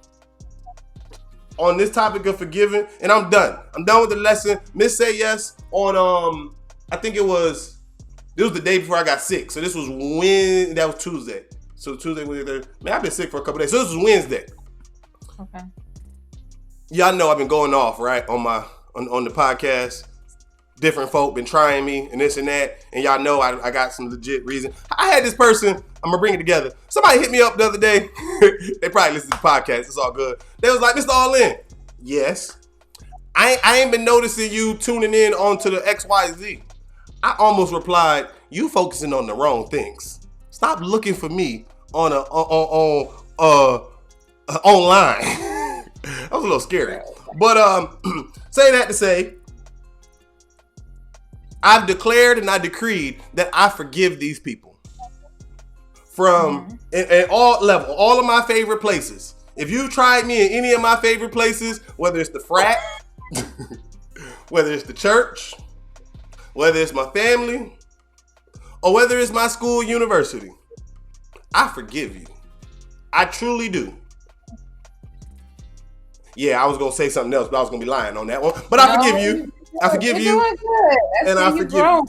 On this topic of forgiving, and I'm done. I'm done with the lesson. Miss Say Yes on I think this was the day before I got sick. So this was that was Tuesday. So Tuesday, Wednesday, man, I've been sick for a couple days. So this was Wednesday. Okay. Y'all know I've been going off, right, on the podcast. Different folk been trying me and this and that, and y'all know I got some legit reason. I had this person, I'm gonna bring it together. Somebody hit me up the other day. They probably listen to the podcast. It's all good. They was like, Mr. All In. Yes. I ain't been noticing you tuning in onto the XYZ. I almost replied, you focusing on the wrong things. Stop looking for me on online. That was a little scary. But say that to say, I've declared and I decreed that I forgive these people from at all level, all of my favorite places. If you tried me in any of my favorite places, whether it's the frat, whether it's the church, whether it's my family, or whether it's my school, university, I forgive you. I truly do. Yeah, I was going to say something else, but I was going to be lying on that one. But I forgive you. I forgive you. And I forgive you.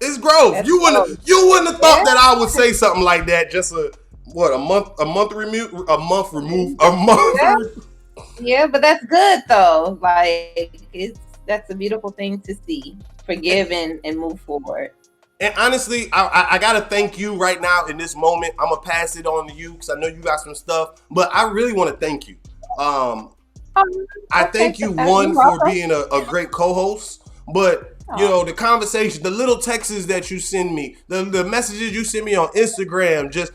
It's growth. You wouldn't have thought that I would say something like that just a month removed. Yeah, but that's good though. Like that's a beautiful thing to see forgive and move forward. And honestly, I gotta thank you right now in this moment. I'm gonna pass it on to you because I know you got some stuff, but I really want to thank you. I thank you one for being a great co-host, but you know the conversation, the little texts that you send me, the messages you send me on Instagram, just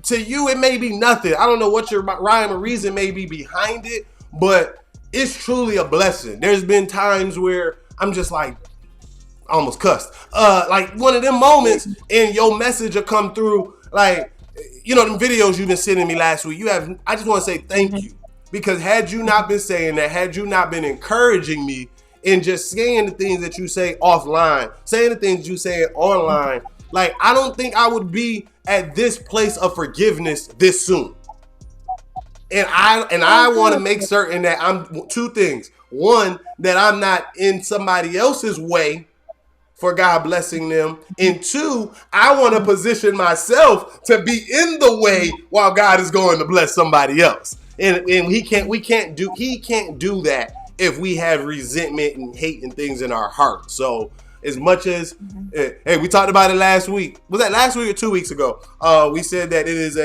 to you it may be nothing. I don't know what your rhyme or reason may be behind it, but it's truly a blessing. There's been times where I'm just like, I almost cussed. Like one of them moments and your message will come through, like, you know, them videos you've been sending me last week. I just want to say thank you. Because had you not been saying that, had you not been encouraging me and just saying the things that you say offline, saying the things you say online, like I don't think I would be at this place of forgiveness this soon. And I want to make certain that I'm two things. One, that I'm not in somebody else's way for God blessing them. And two, I want to position myself to be in the way while God is going to bless somebody else. And he can't do that if we have resentment and hate and things in our heart. So as much as hey, we talked about it last week. Was that last week or 2 weeks ago? We said that it is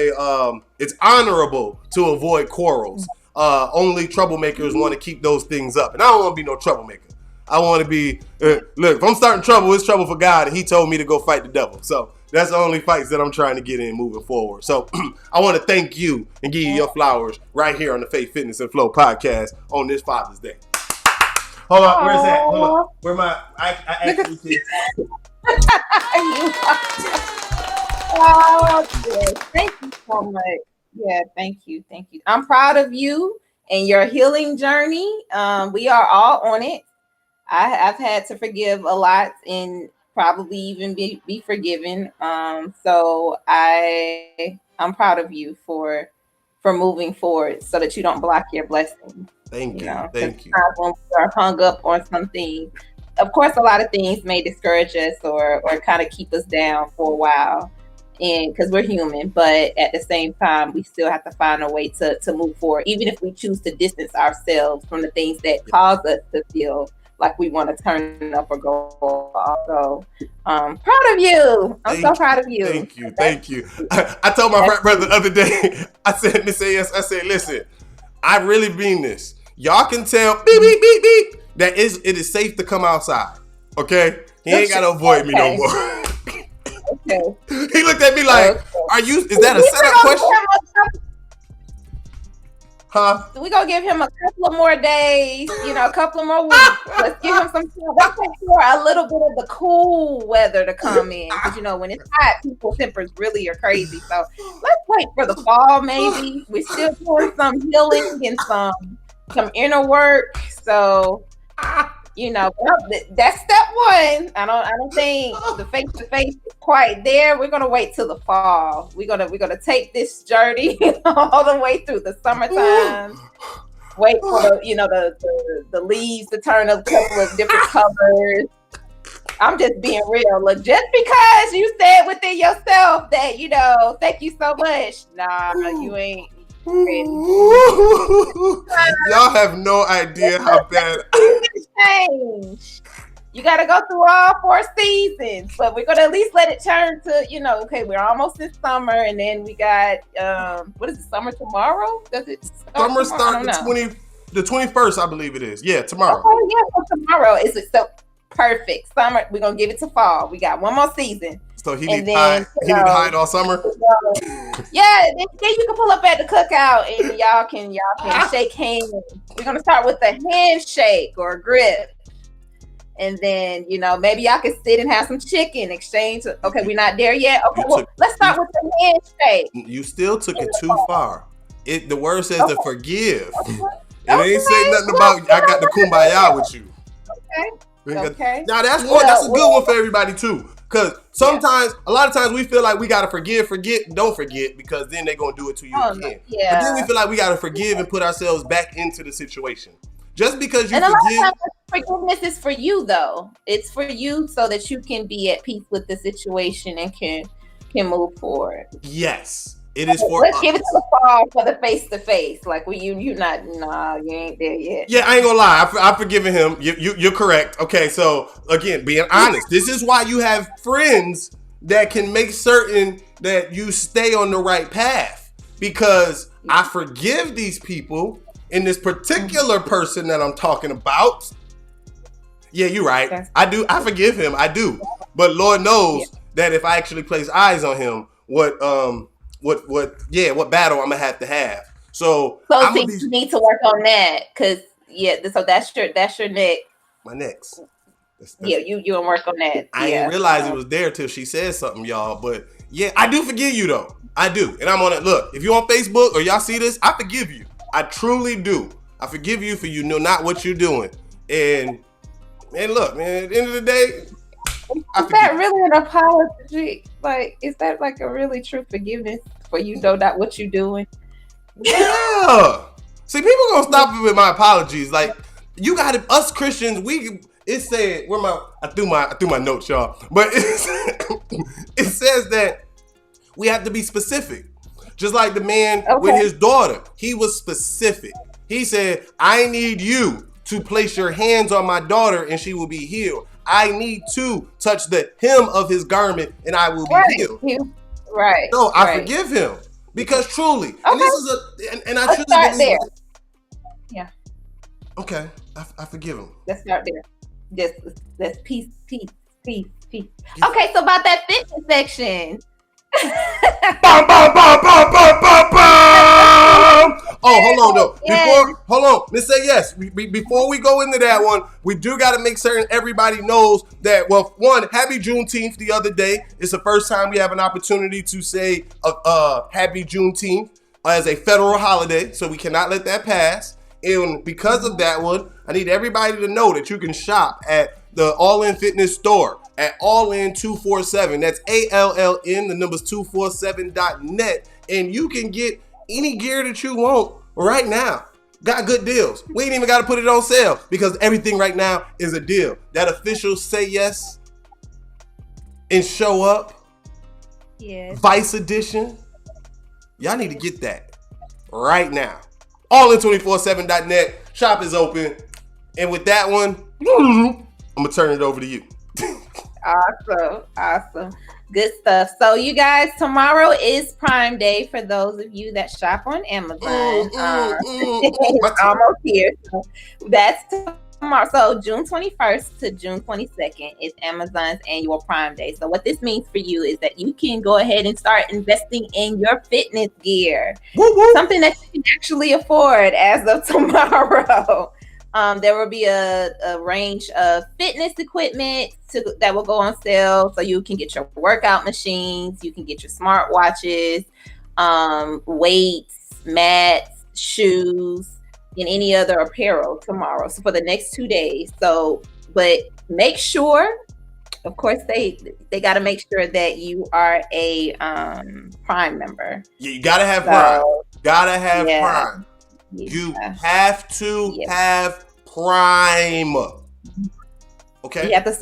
it's honorable to avoid quarrels. Only troublemakers want to keep those things up. And I don't want to be no troublemaker. I want to be, look, if I'm starting trouble, it's trouble for God. And he told me to go fight the devil. So that's the only fights that I'm trying to get in moving forward. So I want to thank you and give you your flowers right here on the Faith, Fitness, and Flow podcast on this Father's Day. Hold on, where's that? Hold on. Where my, I actually did. Oh, yes. Thank you so much. Yeah, thank you. Thank you. I'm proud of you and your healing journey. We are all on it. I've had to forgive a lot and probably even be forgiven. So I'm proud of you for moving forward so that you don't block your blessings. Thank you. Thank you. When we are hung up on something, of course, a lot of things may discourage us or kind of keep us down for a while. And because we're human, but at the same time, we still have to find a way to move forward, even if we choose to distance ourselves from the things that cause us to feel like we want to turn up or go off. So proud of you. I'm so proud of you. Thank you. I told my brother the other day, I said, Miss A.S., I said, listen, I really mean this. Y'all can tell beep, beep, beep, beep, that it is safe to come outside. Okay? He ain't got to avoid me no more. Okay. He looked at me like, is that a setup question? Huh? We're going to give him a couple of more days, a couple of more weeks. Let's give him some time. Let's wait for a little bit of the cool weather to come in. Because, when it's hot, people's tempers really are crazy. So let's wait for the fall, maybe. We're still doing some healing and some inner work. So, that's step one. I don't think the face-to-face is quite there. We're gonna wait till the fall. We're gonna take this journey all the way through the summertime. Wait for the leaves to turn a couple of different colors. I'm just being real. Look, just because you said within yourself that thank you so much. Nah, you ain't. Y'all have no idea how bad. Change. You got to go through all 4 seasons, but we're gonna at least let it turn to okay, we're almost in summer, and then we got what is it? Summer tomorrow? Does it? Summer start the 21st, I believe it is. Yeah, tomorrow. Oh yeah, so tomorrow is it? So perfect. Summer. We're gonna give it to fall. We got one more season. So he need to hide all summer. Yeah, then you can pull up at the cookout and y'all can shake hands. We're gonna start with a handshake or a grip, and then maybe y'all can sit and have some chicken exchange. Okay, we're not there yet. Okay, let's start with the handshake. You still took it too far. The word says to forgive. It ain't say nothing about I got the kumbaya with you. Okay. Now that's one. That's a good one for everybody too. Because sometimes, a lot of times we feel like we got to forget, don't forget, because then they're going to do it to you again. Yeah. But then we feel like we got to forgive and put ourselves back into the situation. Just because you forgive. A lot of times forgiveness is for you, though. It's for you so that you can be at peace with the situation and can move forward. Yes. It is for Let's us. give it to the fall for the face to face. Like, you not, nah, you ain't there yet. Yeah, I ain't gonna lie. I've forgiven him. You're correct. Okay, so again, being honest, this is why you have friends that can make certain that you stay on the right path. Because I forgive these people, and this particular person that I'm talking about. Yeah, you're right. I do. I forgive him. I do. But Lord knows that if I actually place eyes on him, what battle I'm gonna have to have. So see, you need to work on that, because so that's your neck. My next. You gonna work on that. I didn't realize it was there till she said something, y'all. But yeah, I do forgive you though. I do, and I'm on it. Look, if you're on Facebook or y'all see this, I forgive you. I truly do. I forgive you for not what you're doing. And look, man. At the end of the day, is that really an apology? Like, is that like a really true forgiveness for you know not what you're doing? Yeah. See, people gonna stop me with my apologies. Like, you got to, us Christians, it said, I threw my notes, y'all. But it says that we have to be specific. Just like the man with his daughter, he was specific. He said, I need you to place your hands on my daughter and she will be healed. I need to touch the hem of his garment and I will be healed. Right. So I forgive him because truly, and this is and I truly believe there. Yeah. Okay, I forgive him. Let's start there. Let's peace. Okay, so about that fitness section. Bum, bum, bum, bum, bum, bum, bum. Oh, hold on though. Hold on. Let's say yes. Before we go into that one, we do got to make certain everybody knows that. Well, one, happy Juneteenth the other day. It's the first time we have an opportunity to say happy Juneteenth as a federal holiday, so we cannot let that pass. And because of that one, I need everybody to know that you can shop at the All In Fitness store at All In 247. That's ALLN, the numbers 247.net. And you can get any gear that you want right now. Got good deals. We ain't even got to put it on sale because everything right now is a deal. That official Say Yes and Show Up. Yes. Vice Edition. Y'all need to get that right now. Allin247.net. Shop is open. And with that one, I'm going to turn it over to you. Awesome. Good stuff. So you guys, tomorrow is Prime Day for those of you that shop on Amazon. It's almost here. So that's tomorrow. So June 21st to June 22nd is Amazon's annual Prime Day. So what this means for you is that you can go ahead and start investing in your fitness gear. Woo-woo. Something that you can actually afford as of tomorrow. There will be a range of fitness equipment that will go on sale. So you can get your workout machines, you can get your smart watches, weights, mats, shoes, and any other apparel tomorrow. So for the next 2 days. So, but make sure, of course, they got to make sure that you are a Prime member. Yeah, you got to have Prime. Gotta have Prime. You have to have Prime. Okay. You have to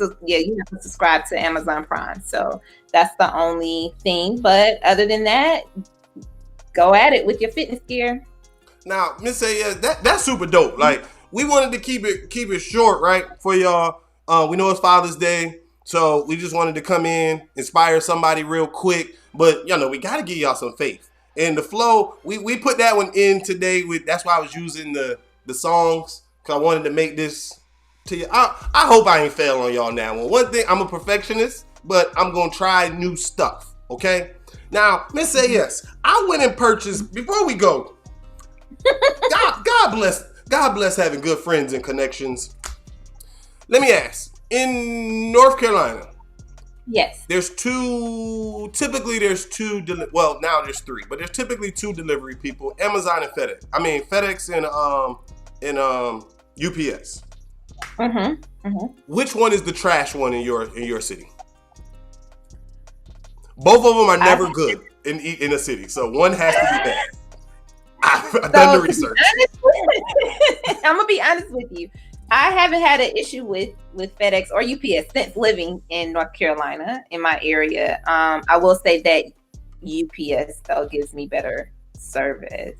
subscribe to Amazon Prime. So that's the only thing. But other than that, go at it with your fitness gear. Now, Miss Say, that's super dope. Like, we wanted to keep it short, right, for y'all. We know it's Father's Day, so we just wanted to come in, inspire somebody real quick. But we gotta give y'all some faith. And the flow, we put that one in today. That's why I was using the songs, because I wanted to make this to you. I hope I ain't fail on y'all now. Well, one thing, I'm a perfectionist, but I'm gonna try new stuff. Okay. Now, Miss Say Yes, I went and purchased, before we go, God bless having good friends and connections. Let me ask, in North Carolina, yes, there's two, now there's three, but there's typically two delivery people, Amazon and FedEx. I mean, FedEx and UPS. Which one is the trash one in your city? Both of them are never good in a city, so one has to be bad. I've done the research. I'm gonna be honest with you. I haven't had an issue with FedEx or UPS since living in North Carolina in my area. I will say that UPS though gives me better service,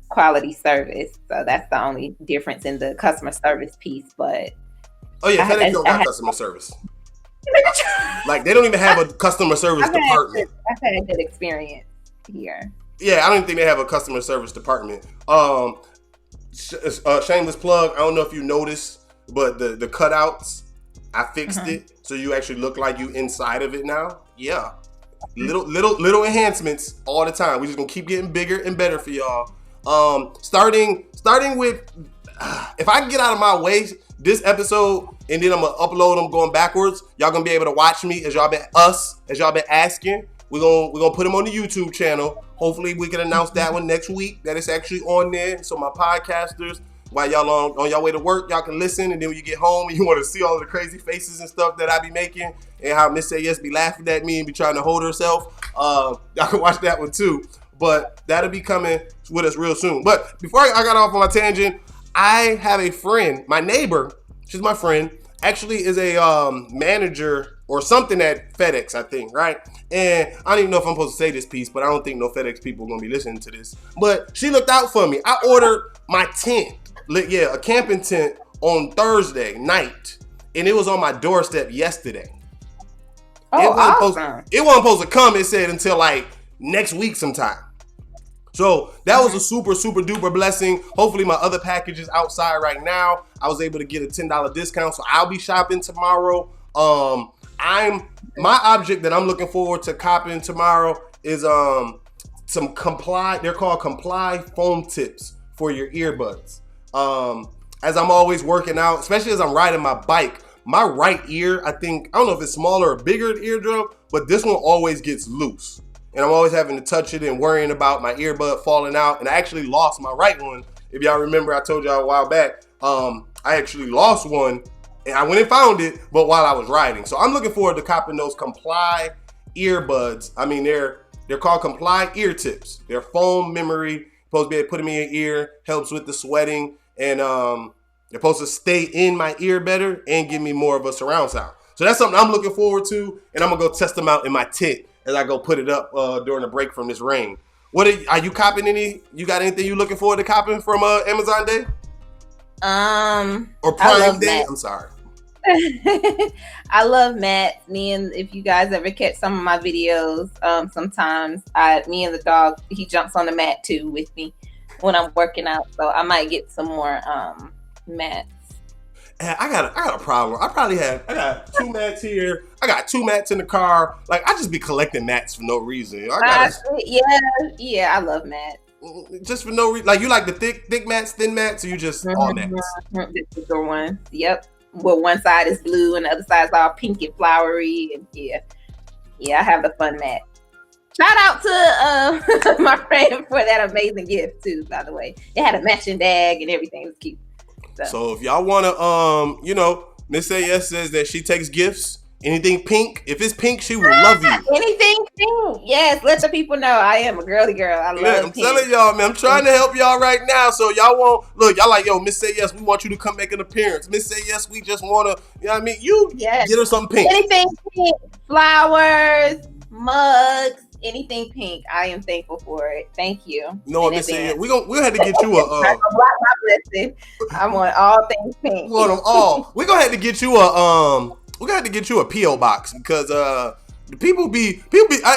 quality service. So that's the only difference in the customer service piece. But oh yeah, FedEx don't got customer service. Like they don't even have a customer service department. I've had a good experience here. Yeah, I don't even think they have a customer service department. Shameless plug. I don't know if you noticed, but the cutouts, I fixed it so you actually look like you inside of it now. Yeah, little enhancements all the time. We just gonna keep getting bigger and better for y'all. Starting with, if I can get out of my way this episode, and then I'm gonna upload them going backwards. Y'all gonna be able to watch me as y'all been asking. We're gonna put them on the YouTube channel. Hopefully we can announce that one next week, that it's actually on there. So my podcasters, while y'all on y'all way to work, y'all can listen. And then when you get home and you want to see all of the crazy faces and stuff that I be making, and how Miss Say Yes be laughing at me and be trying to hold herself, y'all can watch that one too. But that'll be coming with us real soon. But before I got off on my tangent, I have a friend, my neighbor, she's my friend, actually is a manager or something at FedEx, I think, right? And I don't even know if I'm supposed to say this piece, but I don't think no FedEx people are going to be listening to this. But she looked out for me. I ordered my tent, a camping tent on Thursday night, and it was on my doorstep yesterday. Oh, it wasn't supposed to come, it said, until like next week sometime. So that was a super, super duper blessing. Hopefully my other package is outside right now. I was able to get a $10 discount, so I'll be shopping tomorrow. My object that I'm looking forward to copping tomorrow is some Comply. They're called Comply foam tips for your earbuds. As I'm always working out, especially as I'm riding my bike, my right ear, I don't know if it's smaller or bigger the eardrum, but this one always gets loose. And I'm always having to touch it and worrying about my earbud falling out. And I actually lost my right one. If y'all remember, I told y'all a while back, I actually lost one and I went and found it, but while I was riding. So I'm looking forward to copping those Comply earbuds. I mean, they're called Comply ear tips. They're foam memory, supposed to be able to put them in your ear, helps with the sweating, and they're supposed to stay in my ear better and give me more of a surround sound. So that's something I'm looking forward to, and I'm gonna go test them out in my tent as I go put it up during the break from this rain. Are you copping any? You got anything you looking forward to copping from Amazon Day? Or Prime Day? Matt. I'm sorry. I love Matt. If you guys ever catch some of my videos, sometimes me and the dog, he jumps on the mat too with me when I'm working out. So I might get some more mats. I got a problem. I got 2 mats here. I got 2 mats in the car. Like, I just be collecting mats for no reason. Yeah, I love mats. Just for no reason. Like, you like the thick mats, thin mats, or you just all mats? The thicker ones. Yep. Well, one side is blue and the other side is all pink and flowery. And yeah, I have the fun mat. Shout out to my friend for that amazing gift too, by the way. It had a matching bag and everything. It was cute. So if y'all want to, Miss Say Yes says that she takes gifts. Anything pink. If it's pink, she will love you. Anything pink. Yes, let the people know I am a girly girl. I love I'm pink. Telling y'all, man. I'm trying to help y'all right now. So y'all y'all like, yo, Miss Say Yes, we want you to come make an appearance. Miss Say Yes, we just want to, you know what I mean? Get her something pink. Anything pink. Flowers, mugs, anything pink. I am thankful for it. Thank you. No, Miss Say Yes, we'll have to get you a I want all things pink. We want them all. We're gonna have to get you a P.O. box because the people be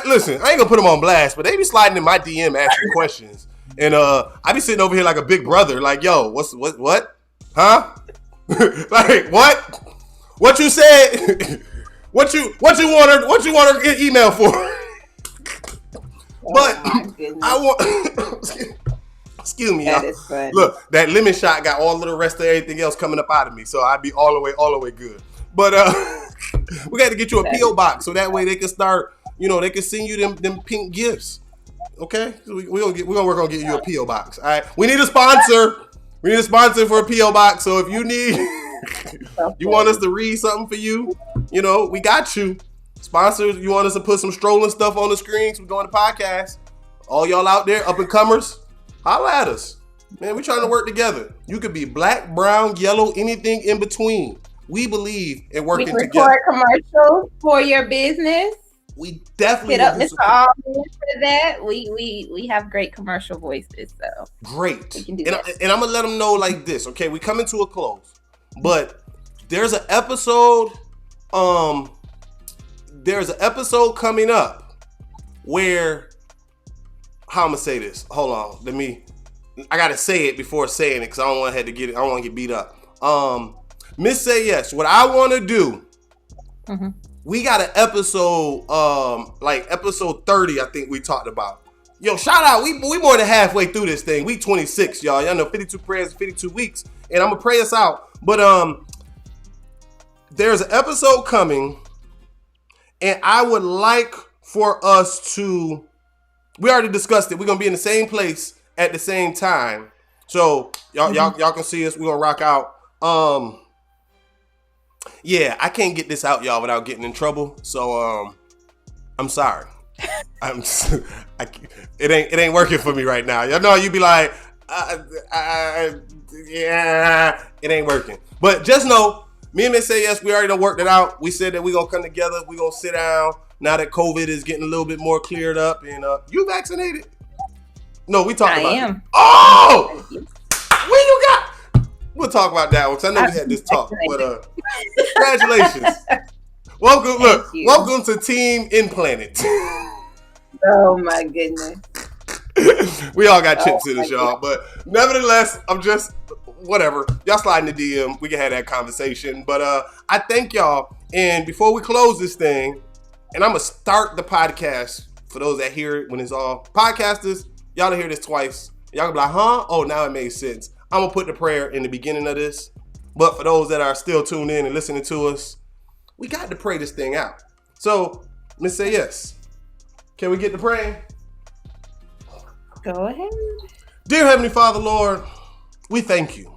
listen, I ain't gonna put them on blast, but they be sliding in my DM asking questions. And I be sitting over here like a big brother, like, yo, what? Huh? Like, what? What you said? What you want her email for? But I want excuse me, y'all. Look, that lemon shot got all of the rest of everything else coming up out of me, so I'd be all the way good. But we got to get you a P.O. box so that way they can start, they can send you them pink gifts. Okay, so we're gonna work on getting you a P.O. box. All right, we need a sponsor. We need a sponsor for a P.O. box. So if you need, you want us to read something for you, we got you. Sponsors, you want us to put some strolling stuff on the screen so we go on the podcast. All y'all out there, up and comers, holla at us. Man, we trying to work together. You could be black, brown, yellow, anything in between. We believe in working together. We record commercials for your business. We definitely hit up will do Mr. some Allman for that. We have great commercial voices, so great. we can do And, that. and I'm gonna let them know like this. Okay, we coming to a close, but there's an episode. There's an episode coming up where how I'm gonna say this. Hold on, I gotta say it before saying it because I don't want to get it. I don't want to get beat up. Miss Say Yes. What I want to do. Mm-hmm. We got an episode, like episode 30. I think we talked about. Yo, shout out. We more than halfway through this thing. Week 26, y'all. Y'all know 52 prayers, 52 weeks, and I'm gonna pray us out. But there's an episode coming, and I would like for us to. We already discussed it. We're gonna be in the same place at the same time, so y'all can see us. We're gonna rock out. Yeah, I can't get this out, y'all, without getting in trouble. So I'm sorry. It ain't working for me right now. Y'all know you be like, yeah, it ain't working. But just know, me and Miss Say Yes, we already done worked it out. We said that we gonna come together. We gonna sit down now that COVID is getting a little bit more cleared up. And you vaccinated? No, we talked about it. Oh, when you got? We'll talk about that one. Cause I know we had this talk, but congratulations. Welcome to Team Implanted. Oh my goodness. We all got chips in us, y'all. But nevertheless, I'm just whatever. Y'all slide in the DM. We can have that conversation. But I thank y'all. And before we close this thing, and I'm gonna start the podcast for those that hear it when it's all podcasters. Y'all will hear this twice. Y'all gonna be like, huh? Oh, now it makes sense. I'm gonna put the prayer in the beginning of this. But for those that are still tuned in and listening to us, we got to pray this thing out. So, Miss Say Yes. Can we get to praying? Go ahead. Dear Heavenly Father, Lord, we thank you.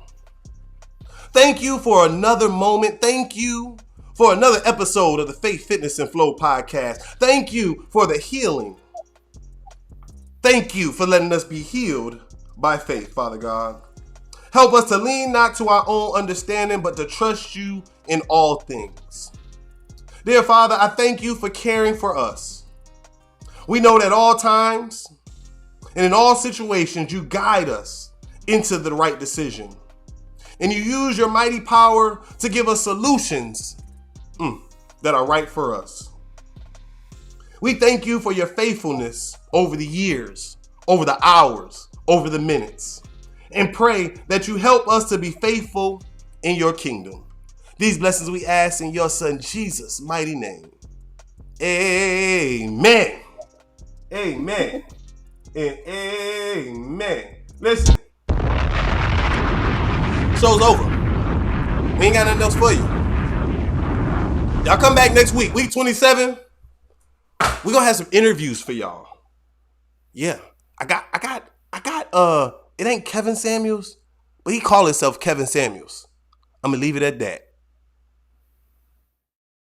Thank you for another moment. Thank you for another episode of the Faith, Fitness, and Flow podcast. Thank you for the healing. Thank you for letting us be healed by faith, Father God. Help us to lean not to our own understanding, but to trust you in all things. Dear Father, I thank you for caring for us. We know that all times and in all situations, you guide us into the right decision. And you use your mighty power to give us solutions that are right for us. We thank you for your faithfulness over the years, over the hours, over the minutes, and pray that you help us to be faithful in your kingdom. These blessings we ask in your son Jesus' mighty name. Amen. Amen. And amen. Listen. Show's over. We ain't got nothing else for you. Y'all come back next week, week 27. We're gonna have some interviews for y'all. Yeah. I got it ain't Kevin Samuels, but he called himself Kevin Samuels. I'm gonna leave it at that.